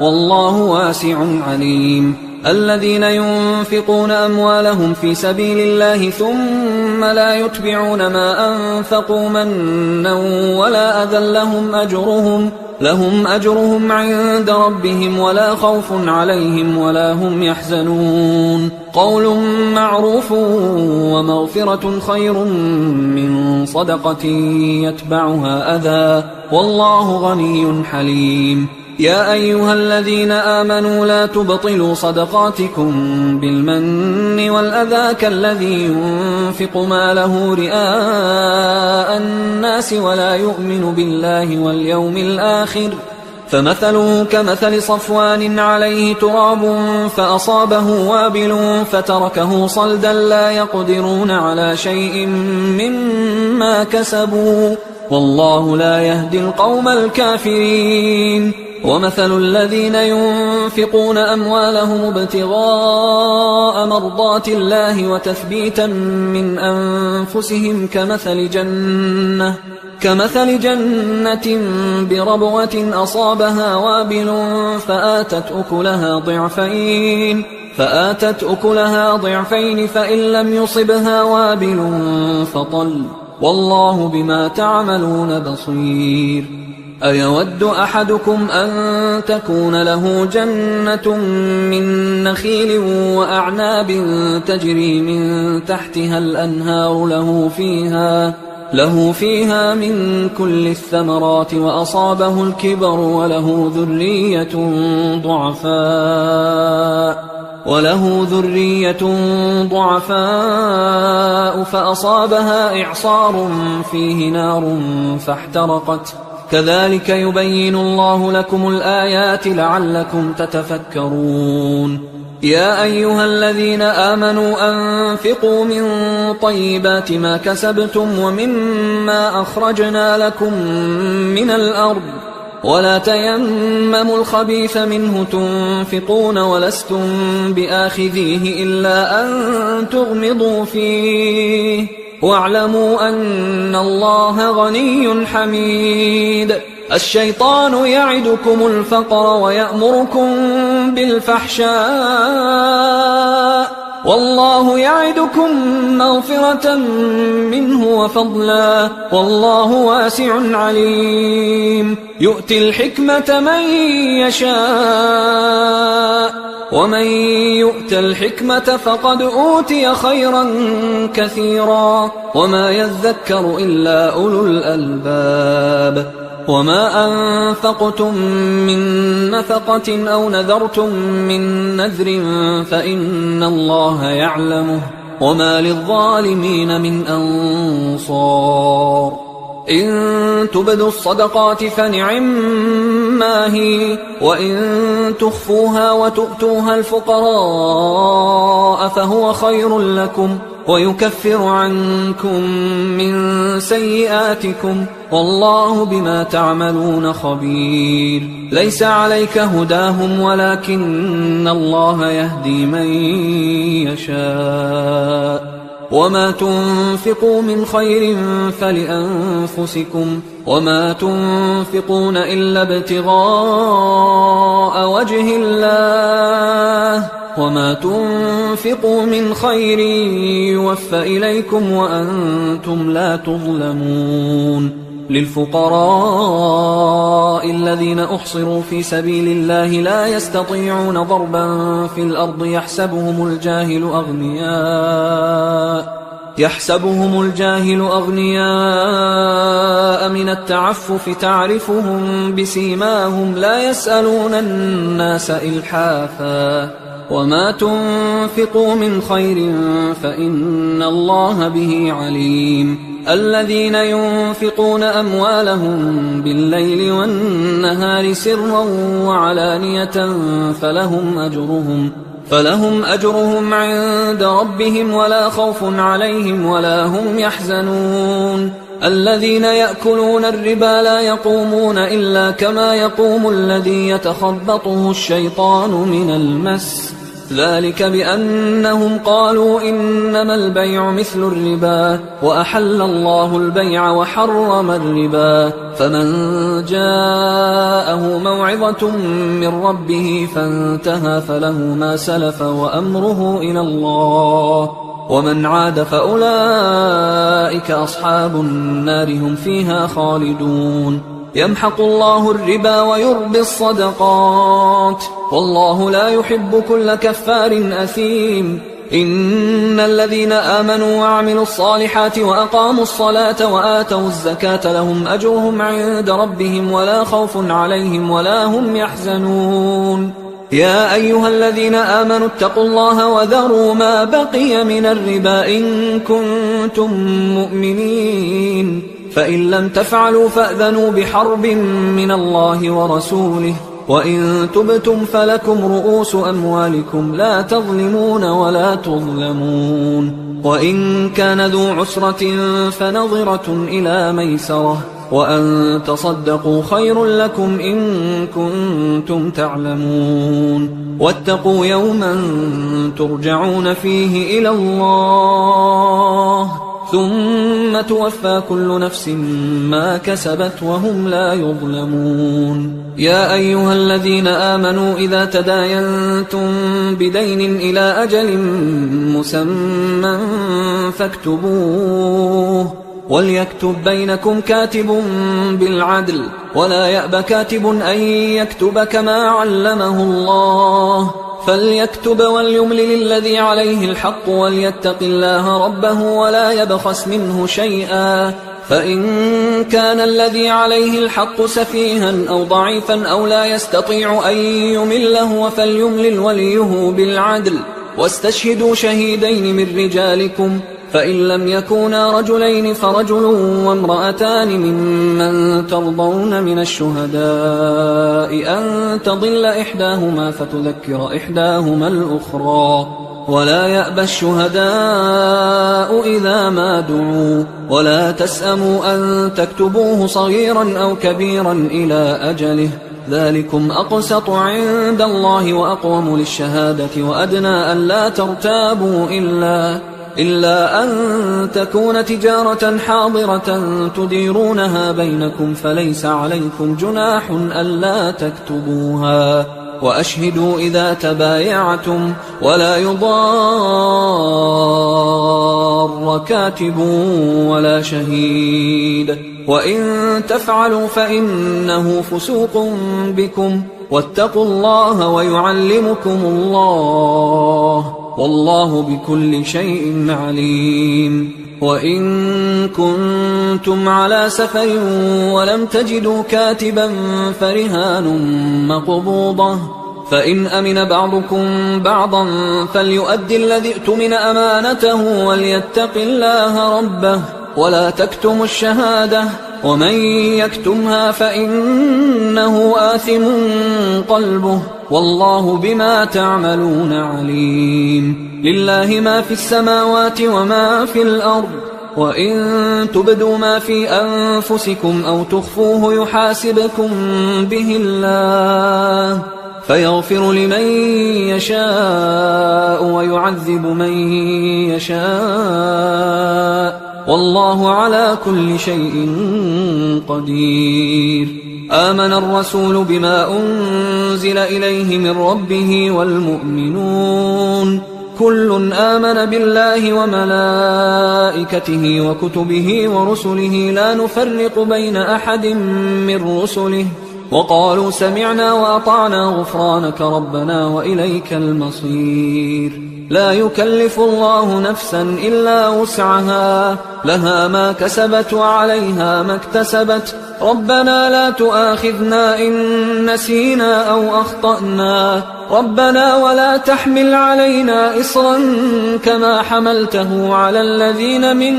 والله واسع عليم. الذين ينفقون أموالهم في سبيل الله ثم لا يتبعون ما أنفقوا منا ولا أذى لهم لهم أجرهم عند ربهم ولا خوف عليهم ولا هم يحزنون قول معروف ومغفرة خير من صدقة يتبعها أذى والله غني حليم يا أيها الذين آمنوا لا تبطلوا صدقاتكم بالمن والأذى كالذي ينفق ماله رئاء الناس ولا يؤمن بالله واليوم الآخر فمثله كمثل صفوان عليه تراب فأصابه وابل فتركه صلدا لا يقدرون على شيء مما كسبوا والله لا يهدي القوم الكافرين ومثل الذين ينفقون أموالهم ابتغاء مرضات الله وتثبيتا من أنفسهم كمثل جنة بربوة أصابها وابل فآتت أكلها ضعفين فإن لم يصبها وابل فطل والله بما تعملون بصير أيود أحدكم أن تكون له جنة من نخيل وأعناب تجري من تحتها الأنهار له فيها من كل الثمرات وأصابه الكبر وله ذرية ضعفاء فأصابها إعصار فيه نار فاحترقت كذلك يبين الله لكم الآيات لعلكم تتفكرون يا أيها الذين آمنوا أنفقوا من طيبات ما كسبتم ومما أخرجنا لكم من الأرض ولا تيمموا الخبيث منه تنفقون ولستم بآخذيه إلا أن تغمضوا فيه واعلموا أن الله غني حميد الشيطان يعدكم الفقر ويأمركم بالفحشاء والله يعدكم مغفرة منه وفضلا والله واسع عليم يؤتي الحكمة من يشاء ومن يؤت الحكمة فقد أوتي خيرا كثيرا وما يذكر إلا أولو الألباب وما أنفقتم من نفقة أو نذرتم من نذر فإن الله يعلمه وما للظالمين من أنصار إن تبدوا الصدقات فنعما هي وإن تخفوها وتؤتوها الفقراء فهو خير لكم ويكفر عنكم من سيئاتكم والله بما تعملون خبير ليس عليك هداهم ولكن الله يهدي من يشاء وما تنفقوا من خير فلأنفسكم وما تنفقون إلا ابتغاء وجه الله وما تنفقوا من خير يوفى إليكم وأنتم لا تظلمون للفقراء الذين أحصروا في سبيل الله لا يستطيعون ضربا في الأرض يحسبهم الجاهل أغنياء من التعفف تعرفهم بسيماهم لا يسألون الناس إلحافا وما تنفقوا من خير فإن الله به عليم الذين ينفقون أموالهم بالليل والنهار سرا وعلانية فلهم أجرهم عند ربهم ولا خوف عليهم ولا هم يحزنون الذين يأكلون الربا لا يقومون إلا كما يقوم الذي يتخبطه الشيطان من المس ذلك بأنهم قالوا إنما البيع مثل الربا وأحل الله البيع وحرم الربا فمن جاءه موعظة من ربه فانتهى فله ما سلف وأمره إلى الله ومن عاد فأولئك أصحاب النار هم فيها خالدون يمحق الله الربا ويربي الصدقات والله لا يحب كل كفار أثيم. إن الذين آمنوا وعملوا الصالحات وأقاموا الصلاة وآتوا الزكاة لهم أجرهم عند ربهم ولا خوف عليهم ولا هم يحزنون. يا أيها الذين آمنوا اتقوا الله وذروا ما بقي من الربا إن كنتم مؤمنين، فإن لم تفعلوا فأذنوا بحرب من الله ورسوله، وإن تبتم فلكم رؤوس أموالكم لا تظلمون ولا تظلمون. وإن كان ذو عسرة فنظرة إلى ميسرة، وأن تصدقوا خير لكم إن كنتم تعلمون. واتقوا يوما ترجعون فيه إلى الله ثم توفى كل نفس ما كسبت وهم لا يظلمون. يا أيها الذين آمنوا إذا تداينتم بدين إلى أجل مسمى فاكتبوه، وليكتب بينكم كاتب بالعدل، ولا يأب كاتب أن يكتب كما علمه الله، فليكتب وليملل الذي عليه الحق وليتق الله ربه ولا يبخس منه شيئا، فإن كان الذي عليه الحق سفيها أو ضعيفا أو لا يستطيع أن يمله فليملل وليه بالعدل، واستشهدوا شهيدين من رجالكم، فإن لم يكونا رجلين فرجل وامرأتان ممن ترضون من الشهداء أن تضل إحداهما فتذكر إحداهما الأخرى، ولا يأبى الشهداء إذا ما دعوا، ولا تسأموا أن تكتبوه صغيرا أو كبيرا إلى أجله، ذلكم أقسط عند الله وأقوم للشهادة وأدنى أن لا ترتابوا إلا أن تكون تجارة حاضرة تديرونها بينكم فليس عليكم جناح ألا تكتبوها، وأشهدوا إذا تبايعتم، ولا يضار كاتب ولا شهيد، وإن تفعلوا فإنه فسوق بكم، واتقوا الله ويعلمكم الله والله بكل شيء عليم. وإن كنتم على سفر ولم تجدوا كاتبا فرهان مقبوضة، فإن أمن بعضكم بعضا فليؤدي الذي اؤتمن أمانته وليتق الله ربه ولا تكتموا الشهادة، ومن يكتمها فإنه آثم قلبه والله بما تعملون عليم. لله ما في السماوات وما في الأرض، وإن تبدوا ما في أنفسكم أو تخفوه يحاسبكم به الله، فيغفر لمن يشاء ويعذب من يشاء، والله على كل شيء قدير. آمن الرسول بما أنزل إليه من ربه والمؤمنون كل آمن بالله وملائكته وكتبه ورسله لا نفرق بين أحد من رسله، وقالوا سمعنا وأطعنا غفرانك ربنا وإليك المصير. لا يكلف الله نفسا إلا وسعها، لها ما كسبت وعليها ما اكتسبت، ربنا لا تؤاخذنا إن نسينا أو أخطأنا، ربنا ولا تحمل علينا إصرا كما حملته على الذين من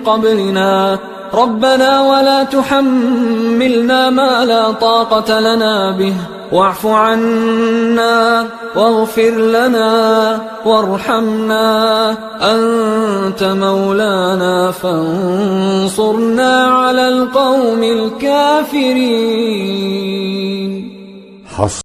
قبلنا، ربنا ولا تحملنا ما لا طاقة لنا به، واعف عنا واغفر لنا وارحمنا، أنت مولانا فانصرنا على القوم الكافرين.